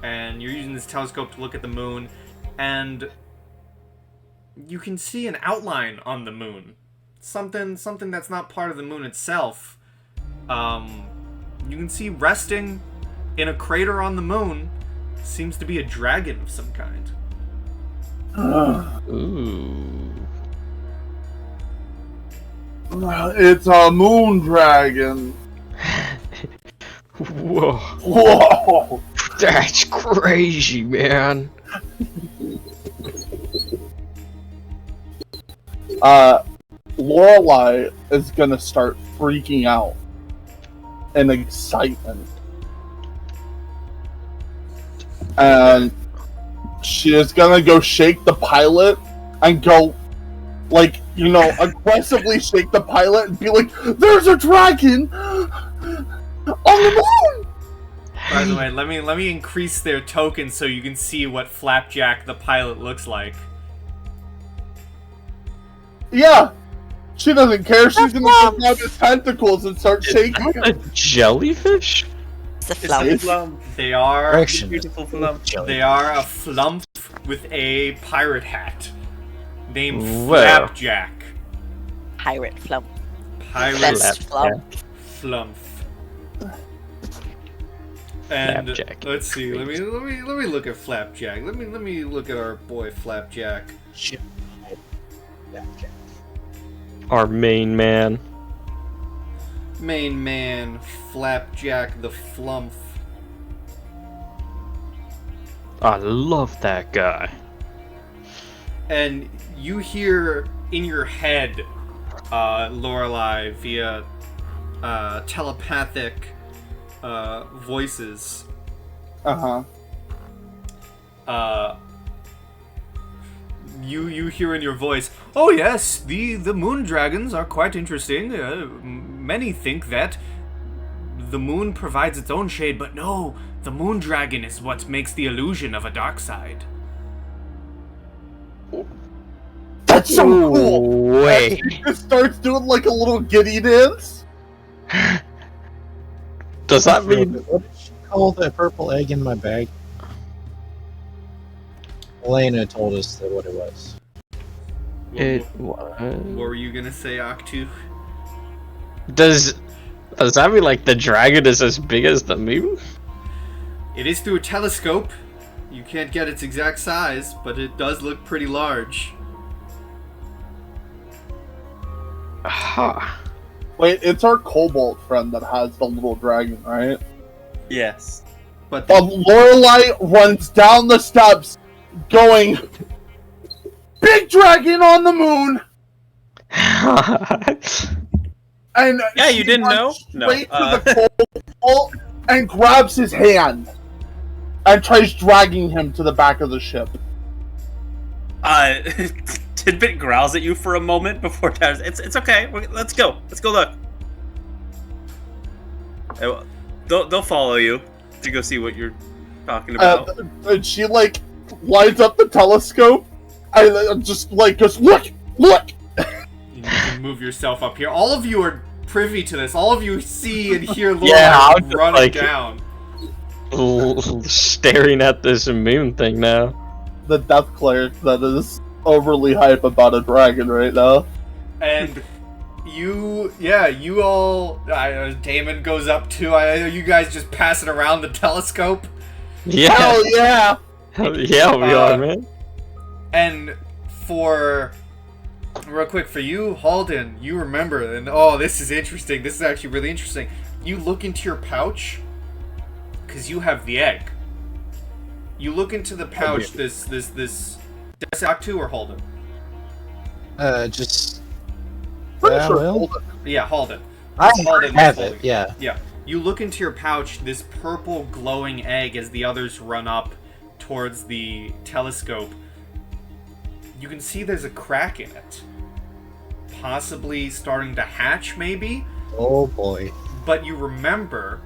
and you're using this telescope to look at the moon, and you can see an outline on the moon. Something that's not part of the moon itself. You can see resting in a crater on the moon seems to be a dragon of some kind. Ooh. It's a moon dragon. Whoa. Whoa! That's crazy, man. Lorelei is gonna start freaking out in excitement. And she is gonna go shake the pilot and go, like, you know, aggressively shake the pilot and be like, "There's a dragon on the moon!" By the way, let me increase their token so you can see what Flapjack the pilot looks like. Yeah, she doesn't care. She's gonna go down his tentacles and start shaking. A jellyfish? It's a It's flower. a flump. They are Correction. Beautiful flump. they are a flump with a pirate hat named Whoa. Flapjack. Pirate flump. Pirate Best flump. Flump. And Flapjack. let's see. Let me look at Flapjack. Let me look at our boy Flapjack. Our main man. Main man, Flapjack the Flump. I love that guy. And you hear in your head, Lorelei, via telepathic voices. You hear in your voice, "Oh yes, the moon dragons are quite interesting. Many think that the moon provides its own shade, but no, the moon dragon is what makes the illusion of a dark side." That's so cool! Wait. And he just starts doing like a little giddy dance. Does that mean What did she call the purple egg in my bag? Elena told us that what it was. What were you gonna say, Octu? does that mean like the dragon is as big as the moon? It is through a telescope. You can't get its exact size, but it does look pretty large. Aha. Wait, it's our kobold friend that has the little dragon, right? Yes. But But Lorelei runs down the steps, going, "Big dragon on the moon!" And Yeah, she you didn't know? runs No, straight to the kobold and grabs his hand and tries dragging him to the back of the ship. Tidbit growls at you for a moment before Taz. It's okay. Let's go. Let's go look. They'll follow you to go see what you're talking about. And she like lines up the telescope and just like goes, "Look, look!" you can move yourself up here. All of you are privy to this. All of you see and hear Laura Yeah, I'm just running like- down. Staring at this moon thing now. The death cleric that is overly hype about a dragon right now. And you all, Damon goes up too. You guys just passing around the telescope. Yeah. Hell yeah! Yeah, we are, man. And real quick, for you, Halden, you remember, and this is interesting. This is actually really interesting. You look into your pouch, because you have the egg. You look into the pouch, this Octu or Halden? Just. Pretty Yeah, sure well. Holden- Yeah, Halden. I Halden have is it, yeah. Yeah. You look into your pouch, this purple glowing egg as the others run up towards the telescope. You can see there's a crack in it. Possibly starting to hatch, maybe? Oh boy. But you remember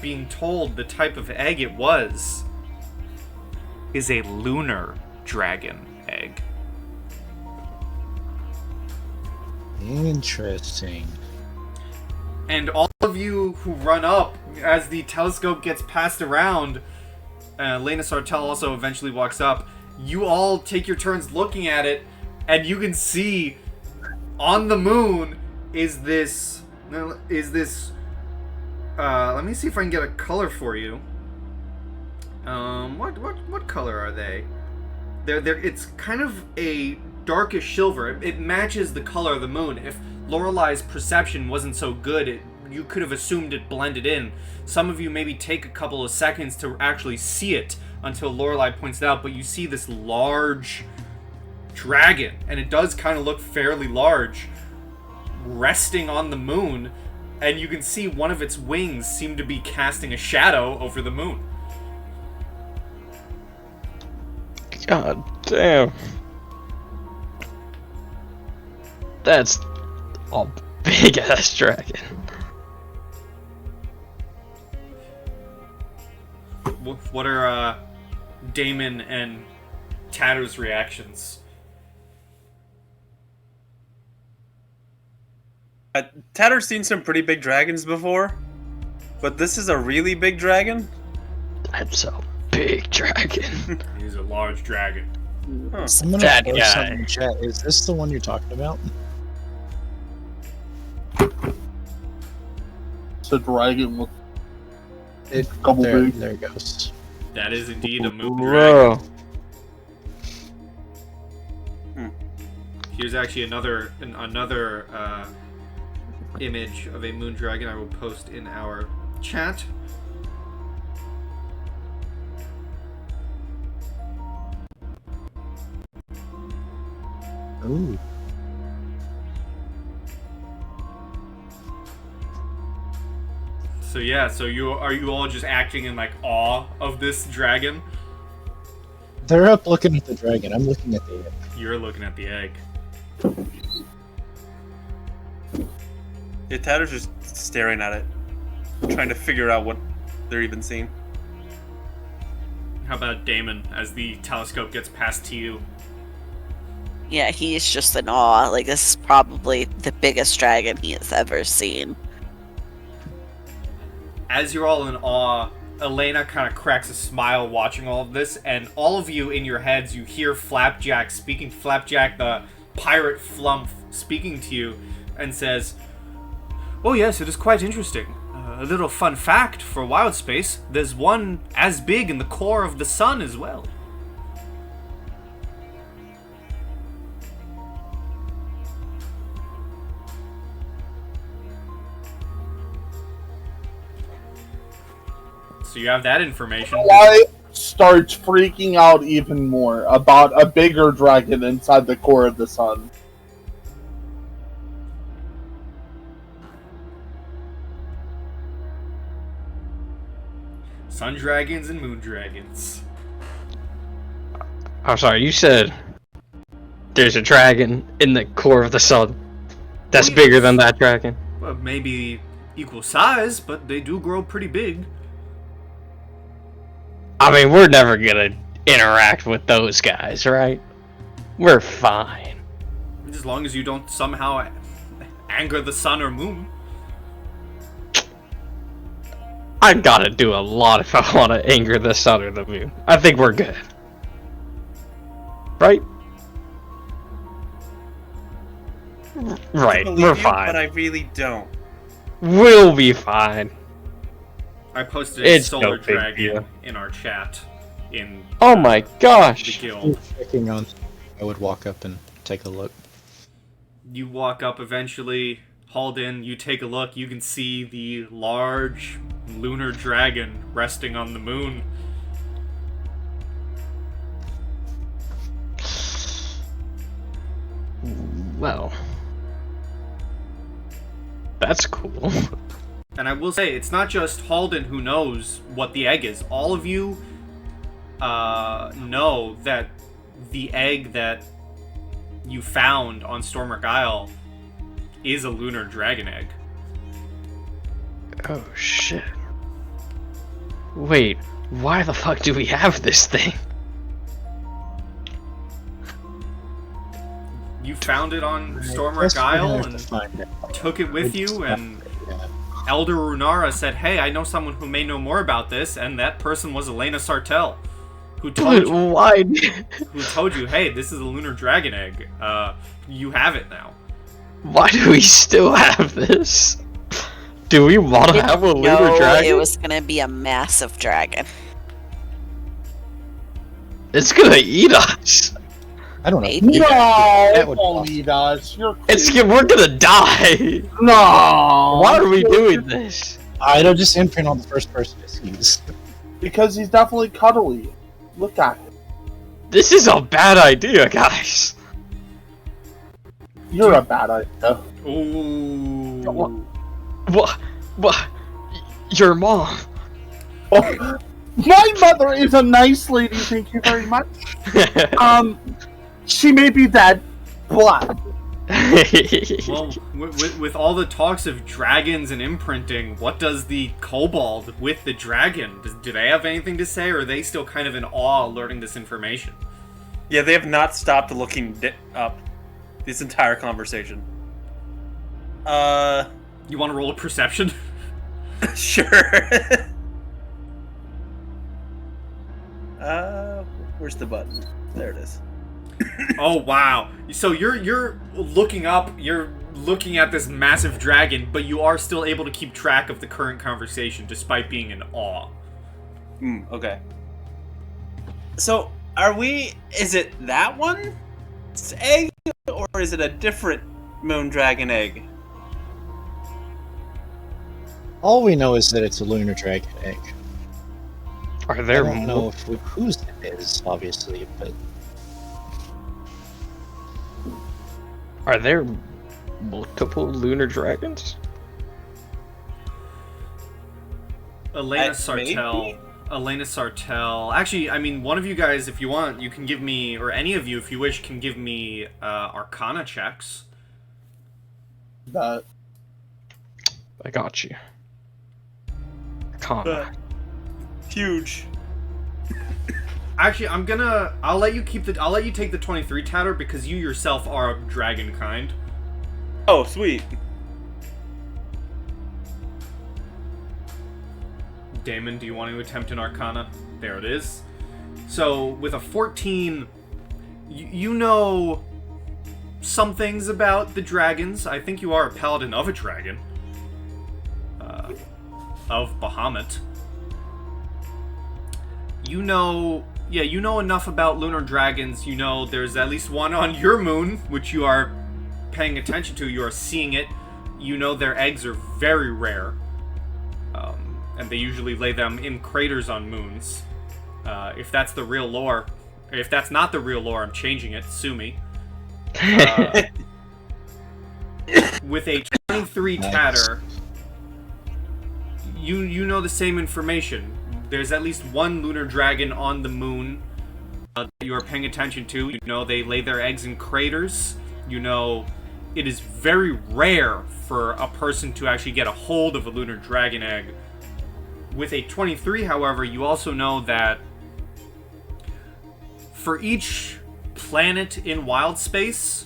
being told the type of egg it was is a lunar dragon egg. Interesting. And all of you who run up as the telescope gets passed around, Lena Sartell also eventually walks up. You all take your turns looking at it, and you can see on the moon is this. Let me see if I can get a color for you. What color are they? It's kind of a darkish silver. It matches the color of the moon. If Lorelei's perception wasn't so good, you could have assumed it blended in. Some of you maybe take a couple of seconds to actually see it until Lorelei points it out, but you see this large dragon, and it does kind of look fairly large, resting on the moon, and you can see one of its wings seem to be casting a shadow over the moon. God damn. That's a big ass dragon. What are Damon and Tatter's reactions? Tatter's seen some pretty big dragons before, but this is a really big dragon. That's a big dragon. He's a large dragon. Huh. Someone That post guy. something in chat. Is this the one you're talking about? It's a dragon with It, Couple there, big. there it goes. That is indeed a moon dragon. Whoa. Here's actually another image of a moon dragon I will post in our chat. Ooh. So yeah, so are you all just acting in like awe of this dragon? They're up looking at the dragon. I'm looking at the egg. You're looking at the egg. Yeah, Tatter's just staring at it, trying to figure out what they're even seeing. How about Damon as the telescope gets passed to you? Yeah, he's just in awe. Like, this is probably the biggest dragon he has ever seen. As you're all in awe, Elena kind of cracks a smile watching all of this, and all of you in your heads, you hear Flapjack speaking. Flapjack, the pirate flump, speaking to you, and says, "Oh yes, it is quite interesting. A little fun fact for Wildspace, there's one as big in the core of the sun as well." So you have that information. I starts freaking out even more about a bigger dragon inside the core of the sun. Sun dragons and moon dragons. I'm sorry, you said there's a dragon in the core of the sun. That's Oh, bigger yes. than that dragon. Well, maybe equal size, but they do grow pretty big. I mean, we're never gonna interact with those guys, right? We're fine. As long as you don't somehow anger the sun or moon. I gotta do a lot if I want to anger the sun or the moon. I think we're good. Right? Right, I believe we're you, fine. but I really don't. We'll be fine. I posted a It's solar no big dragon deal. in our chat in Oh my the gosh. guild. Checking on. I would walk up and take a look. You walk up eventually, Halden, you take a look, you can see the large lunar dragon resting on the moon. Well, that's cool. And I will say, it's not just Halden who knows what the egg is. All of you know that the egg that you found on Stormwreck Isle is a lunar dragon egg. Oh shit. Wait, why the fuck do we have this thing? You found it on I Stormwreck guess we're gonna Isle have to and find out. took it with We you, just and found it, yeah. Elder Runara said, "Hey, I know someone who may know more about this," and that person was Elena Sartell, who told But you, why? "Hey, this is a lunar dragon egg. You have it now." Why do we still have this? Do we want to have a lunar No, dragon? it was gonna be a massive dragon. It's gonna eat us. I don't know. Maybe. No, That it would won't cost. eat us. You're We're gonna die. no. Why are we doing this? It'll just imprint on the first person it sees. Because he's definitely cuddly. Look at him. This is a bad idea, guys. You're a bad idea. Ooh. What? What? Your mom. Oh, my mother is a nice lady. Thank you very much. She may be dead, but Well, with all the talks of dragons and imprinting, what does the kobold with the dragon? Do they have anything to say, or are they still kind of in awe learning this information? Yeah, they have not stopped looking up this entire conversation. You want to roll a perception? Sure. Where's the button? There it is. Oh wow! So you're looking up, you're looking at this massive dragon, but you are still able to keep track of the current conversation despite being in awe. Okay. So, is it that one? It's egg, or is it a different moon dragon egg? All we know is that it's a lunar dragon egg. Are I there don't know whose it is, obviously, but Are there multiple lunar dragons? Elena Sartell. maybe? Elena Sartell. Actually, I mean, one of you guys, if you want, you can give me, or any of you, if you wish, can give me Arcana checks. that I got you. Con. Huge. Actually, I'll let you take the 23, Tatter, because you yourself are of dragon kind. Oh, sweet. Damon, do you want to attempt an Arcana? There it is. So, with a 14, you know some things about the dragons. I think you are a paladin of a dragon. Of Bahamut. You know enough about lunar dragons. You know there's at least one on your moon, which you are paying attention to. You are seeing it. You know their eggs are very rare. And they usually lay them in craters on moons. If that's the real lore, if that's not the real lore, I'm changing it. Sue me. With a 23 Tatter, you know the same information. There's at least one lunar dragon on the moon that you are paying attention to. You know they lay their eggs in craters. You know it is very rare for a person to actually get a hold of a lunar dragon egg. With a 23, however, you also know that for each planet in Wildspace,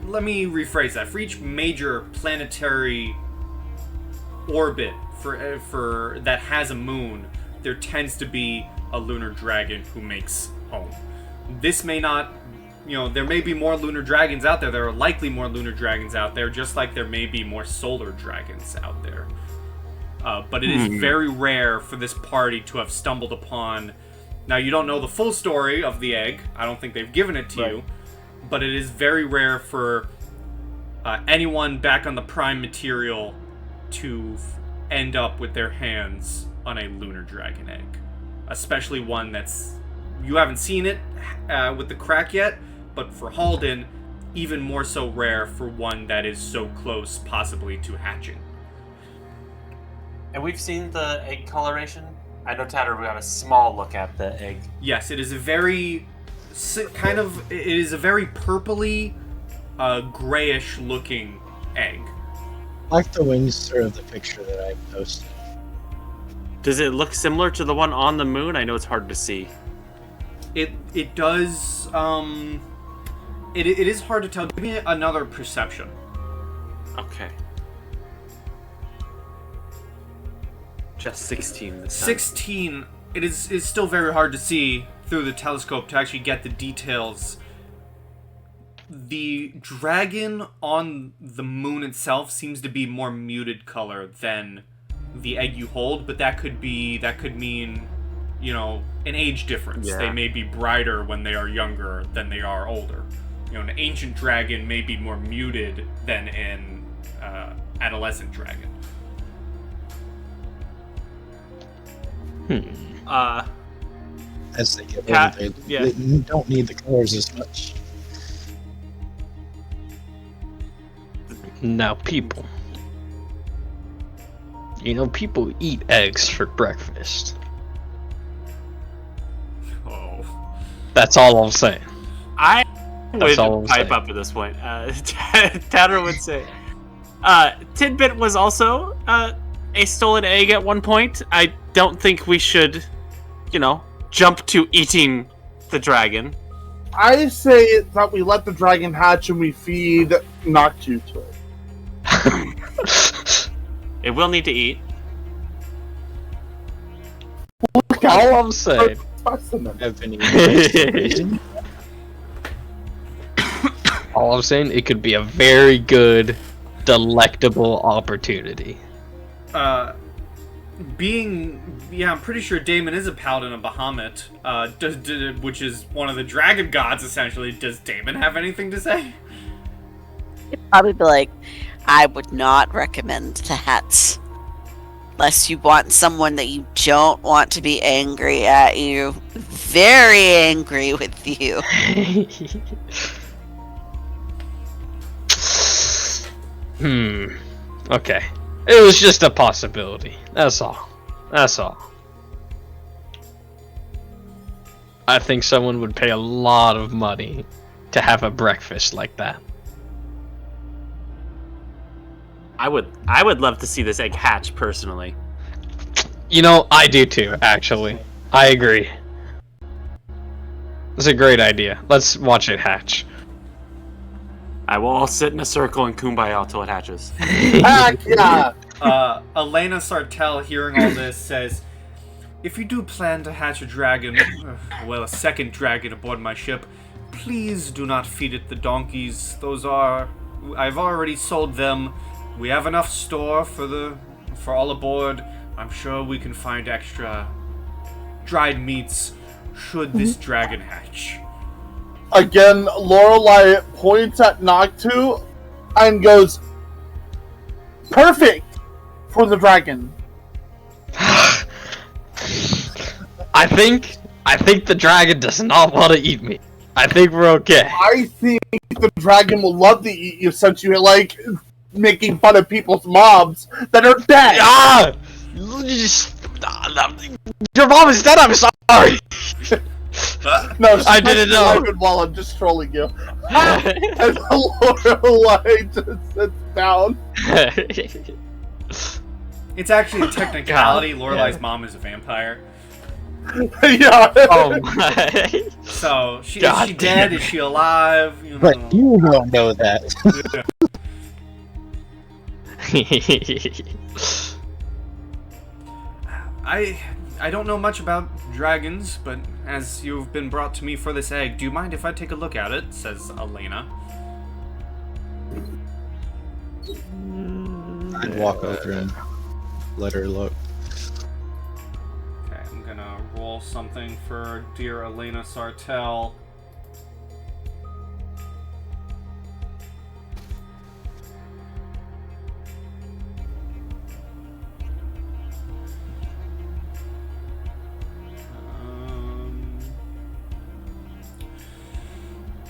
let me rephrase that. For each major planetary orbit for that has a moon, there tends to be a lunar dragon who makes home. This may not, there may be more lunar dragons out there. There are likely more lunar dragons out there, just like there may be more solar dragons out there. But it is very rare for this party to have stumbled upon. Now, you don't know the full story of the egg. I don't think they've given it to you. But it is very rare for anyone back on the prime material to end up with their hands on a lunar dragon egg. Especially one that's... You haven't seen it with the crack yet, but for Halden, even more so rare for one that is so close, possibly, to hatching. And we've seen the egg coloration. I know Tatter, we got a small look at the egg. Yes, it is a very it is a very purpley, grayish looking egg. like the wings of the picture that I posted. Does it look similar to the one on the moon? I know it's hard to see. It does. It is hard to tell. Give me another perception. Okay. Just 16 this time. 16. It is still very hard to see through the telescope to actually get the details. The dragon on the moon itself seems to be more muted color than the egg you hold, but that could mean, you know, an age difference. Yeah. They may be brighter when they are younger than they are older. You know, an ancient dragon may be more muted than an adolescent dragon. As they get Cat- older, yeah. they don't need the colors as much. Now, people. You know, people eat eggs for breakfast. Oh. That's all I'm saying. I That's all I'm would pipe saying. up at this point. Tatter would say, Tidbit was also a stolen egg at one point. I don't think we should, you know, jump to eating the dragon. I say that we let the dragon hatch and we feed Noctu to it. It will need to eat. All I'm saying. Have any All I'm saying, it could be a very good, delectable opportunity. I'm pretty sure Damon is a paladin of Bahamut, which is one of the dragon gods, essentially. Does Damon have anything to say? Probably be like, I would not recommend that. Unless you want someone that you don't want to be angry at you. Very angry with you. Okay. It was just a possibility. That's all. That's all. I think someone would pay a lot of money to have a breakfast like that. I would love to see this egg hatch personally. You know, I do too, actually. I agree. It's a great idea. Let's watch it hatch. I will all sit in a circle and kumbaya till it hatches. Heck yeah! Elena Sartell, hearing all this, says, if you do plan to hatch a dragon, a second dragon aboard my ship, please do not feed it the donkeys. I've already sold them. We have enough store for all aboard. I'm sure we can find extra dried meats should this dragon hatch. Again, Lorelei points at Noctu and goes, perfect for the dragon. I think the dragon does not want to eat me. I think we're okay. I think the dragon will love to eat you since you like making fun of people's mobs that are dead. Ah! Your mom is dead, I'm sorry! No, I didn't know. While I'm just trolling you. And Lorelei just sits down. It's actually a technicality. Lorelei's mom is a vampire. Yeah. Oh my. So, is she God dead? damn. Is she alive? You know. But you don't know that. I don't know much about dragons, but as you've been brought to me for this egg, do you mind if I take a look at it? Says Elena. I'd walk over and let her look. Okay, I'm gonna roll something for dear Elena Sartell.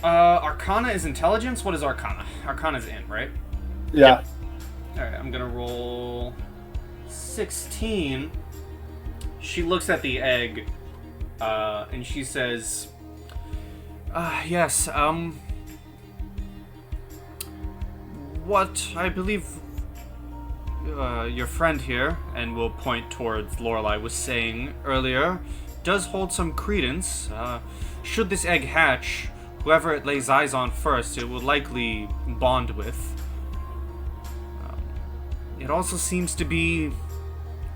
Arcana is intelligence. What is Arcana? Arcana is in, right? Yeah. Alright, I'm gonna roll 16. She looks at the egg, and she says, yes, what I believe your friend here, and will point towards Lorelei, was saying earlier, does hold some credence. Should this egg hatch, whoever it lays eyes on first, it will likely bond with. It also seems to be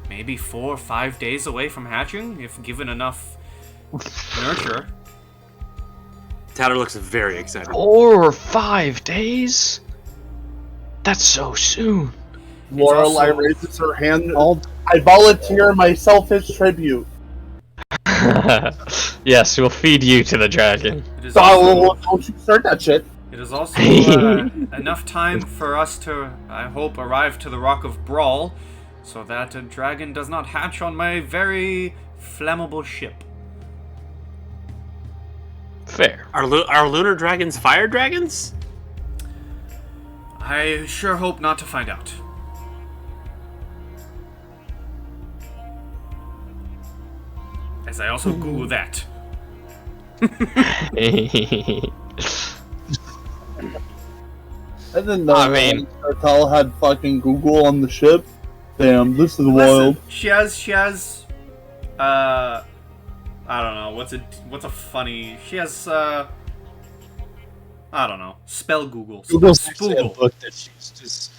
maybe 4 or 5 days away from hatching, if given enough nurture. Tatter looks very excited. 4 or 5 days? That's so soon. Lorelei also- raises her hand. I volunteer my selfish tribute. Yes, we'll feed you to the dragon. It is also, Oh, don't you start that shit. it is also enough time for us to, I hope, arrive to the Rock of Brawl, so that a dragon does not hatch on my very flammable ship. Fair. Are lunar dragons fire dragons? I sure hope not to find out. As I also Google that. I didn't know I mean- Cartel had fucking Google on the ship. Damn, this is wild. Listen, she has, I don't know, what's a funny, she has, I don't know, spell Google. Google's actually a Spoogle. book that she's just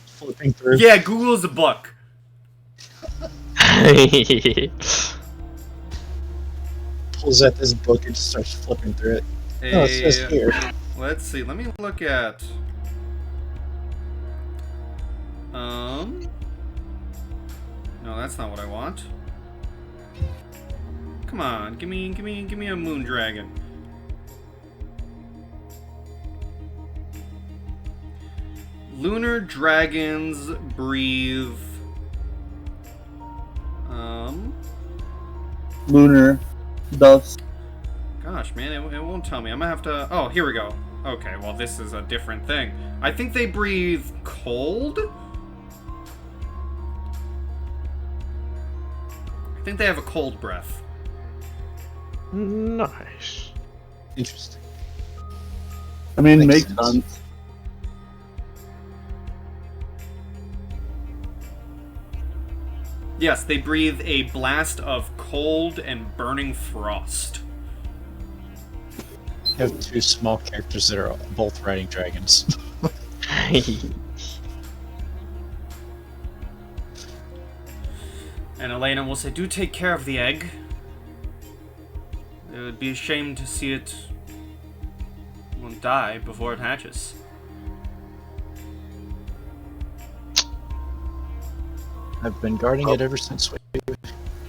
flipping through. Yeah, Google is a book. Pulls out this book and just starts flipping through it. Oh, it says here. Let's see, let me look at, no, that's not what I want. Come on, give me a moon dragon. Lunar dragons breathe. Lunar dust. Gosh, man, it won't tell me. I'm gonna have to. Oh, here we go. Okay, well, this is a different thing. I think they breathe cold. I think they have a cold breath. Nice. Interesting. I mean, Makes makes sense. sense. Yes, they breathe a blast of cold and burning frost. You have two small characters that are both riding dragons. And Elena will say, "Do take care of the egg. It would be a shame to see it die before it hatches." I've been guarding it ever since we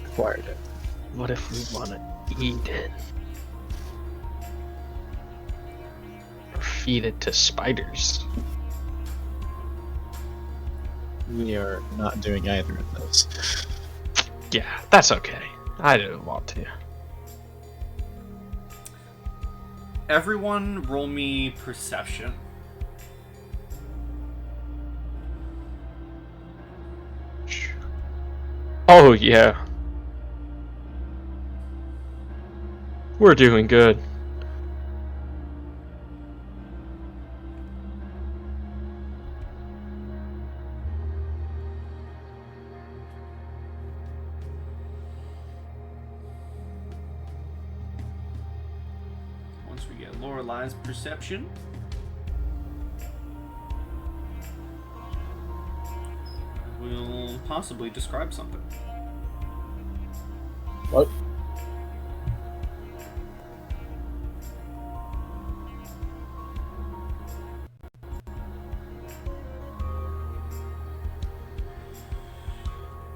acquired it. What if we want to eat it? Or feed it to spiders? We are not doing either of those. Yeah, that's okay. I didn't want to. Everyone roll me perception. Oh, yeah. We're doing good. Once we get Lorelei's perception. We'll possibly describe something. What?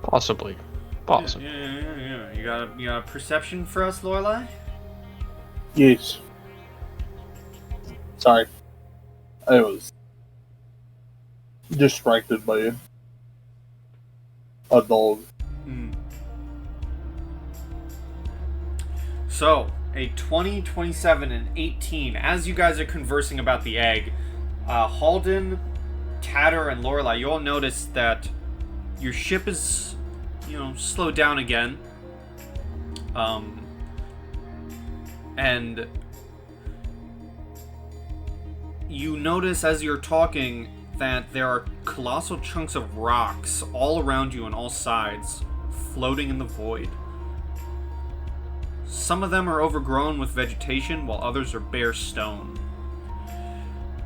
Possibly. Possibly. Yeah. You got a perception for us, Lorelei? Yes. Sorry. I was distracted by a dog. So, a 20, 27, and 18. As you guys are conversing about the egg, Halden, Tatter, and Lorelei, you all notice that your ship is, slowed down again. And you notice as you're talking that there are colossal chunks of rocks all around you on all sides, floating in the void. Some of them are overgrown with vegetation, while others are bare stone.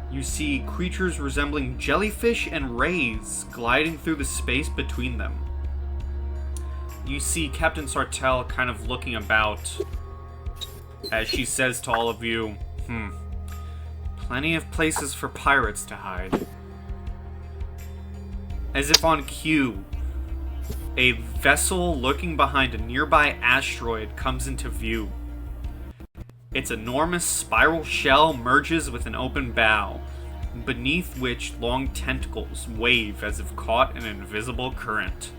You see creatures resembling jellyfish and rays gliding through the space between them. You see Captain Sartell kind of looking about as she says to all of you, plenty of places for pirates to hide. As if on cue, a vessel lurking behind a nearby asteroid comes into view. Its enormous spiral shell merges with an open bow, beneath which long tentacles wave as if caught in an invisible current.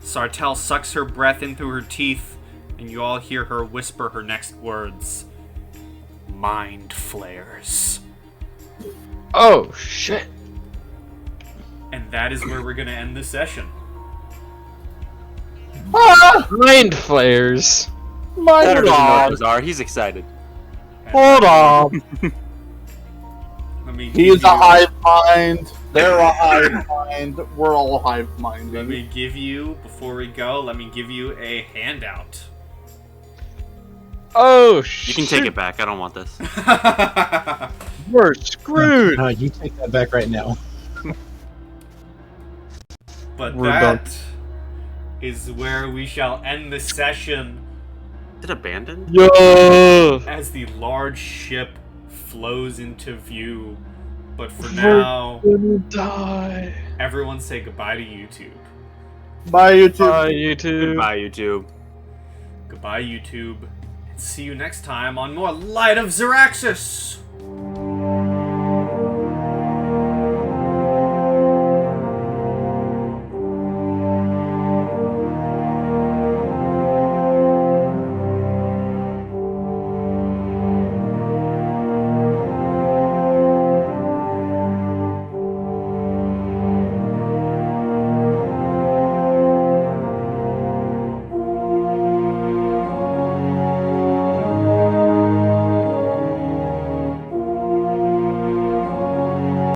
Sartell sucks her breath in through her teeth, and you all hear her whisper her next words. Mind flares. Oh, shit. And that is where we're going to end this session. Mind flares. Tatter doesn't know what those are. He's excited. Hold on. Let me He give is a you- hive mind. They're a hive mind. We're all hive Let minded. me give you, before we go, let me give you a handout. Oh, You shit. can take it back. I don't want this. We're screwed. No, you take that back right now. But We're that is where we shall end the session Is it abandoned? Yo. as the large ship flows into view. But for now, Gonna die. everyone say goodbye to YouTube. Bye, YouTube. Bye, YouTube. Goodbye, YouTube. Goodbye, YouTube. And see you next time on more Light of Xaryxis!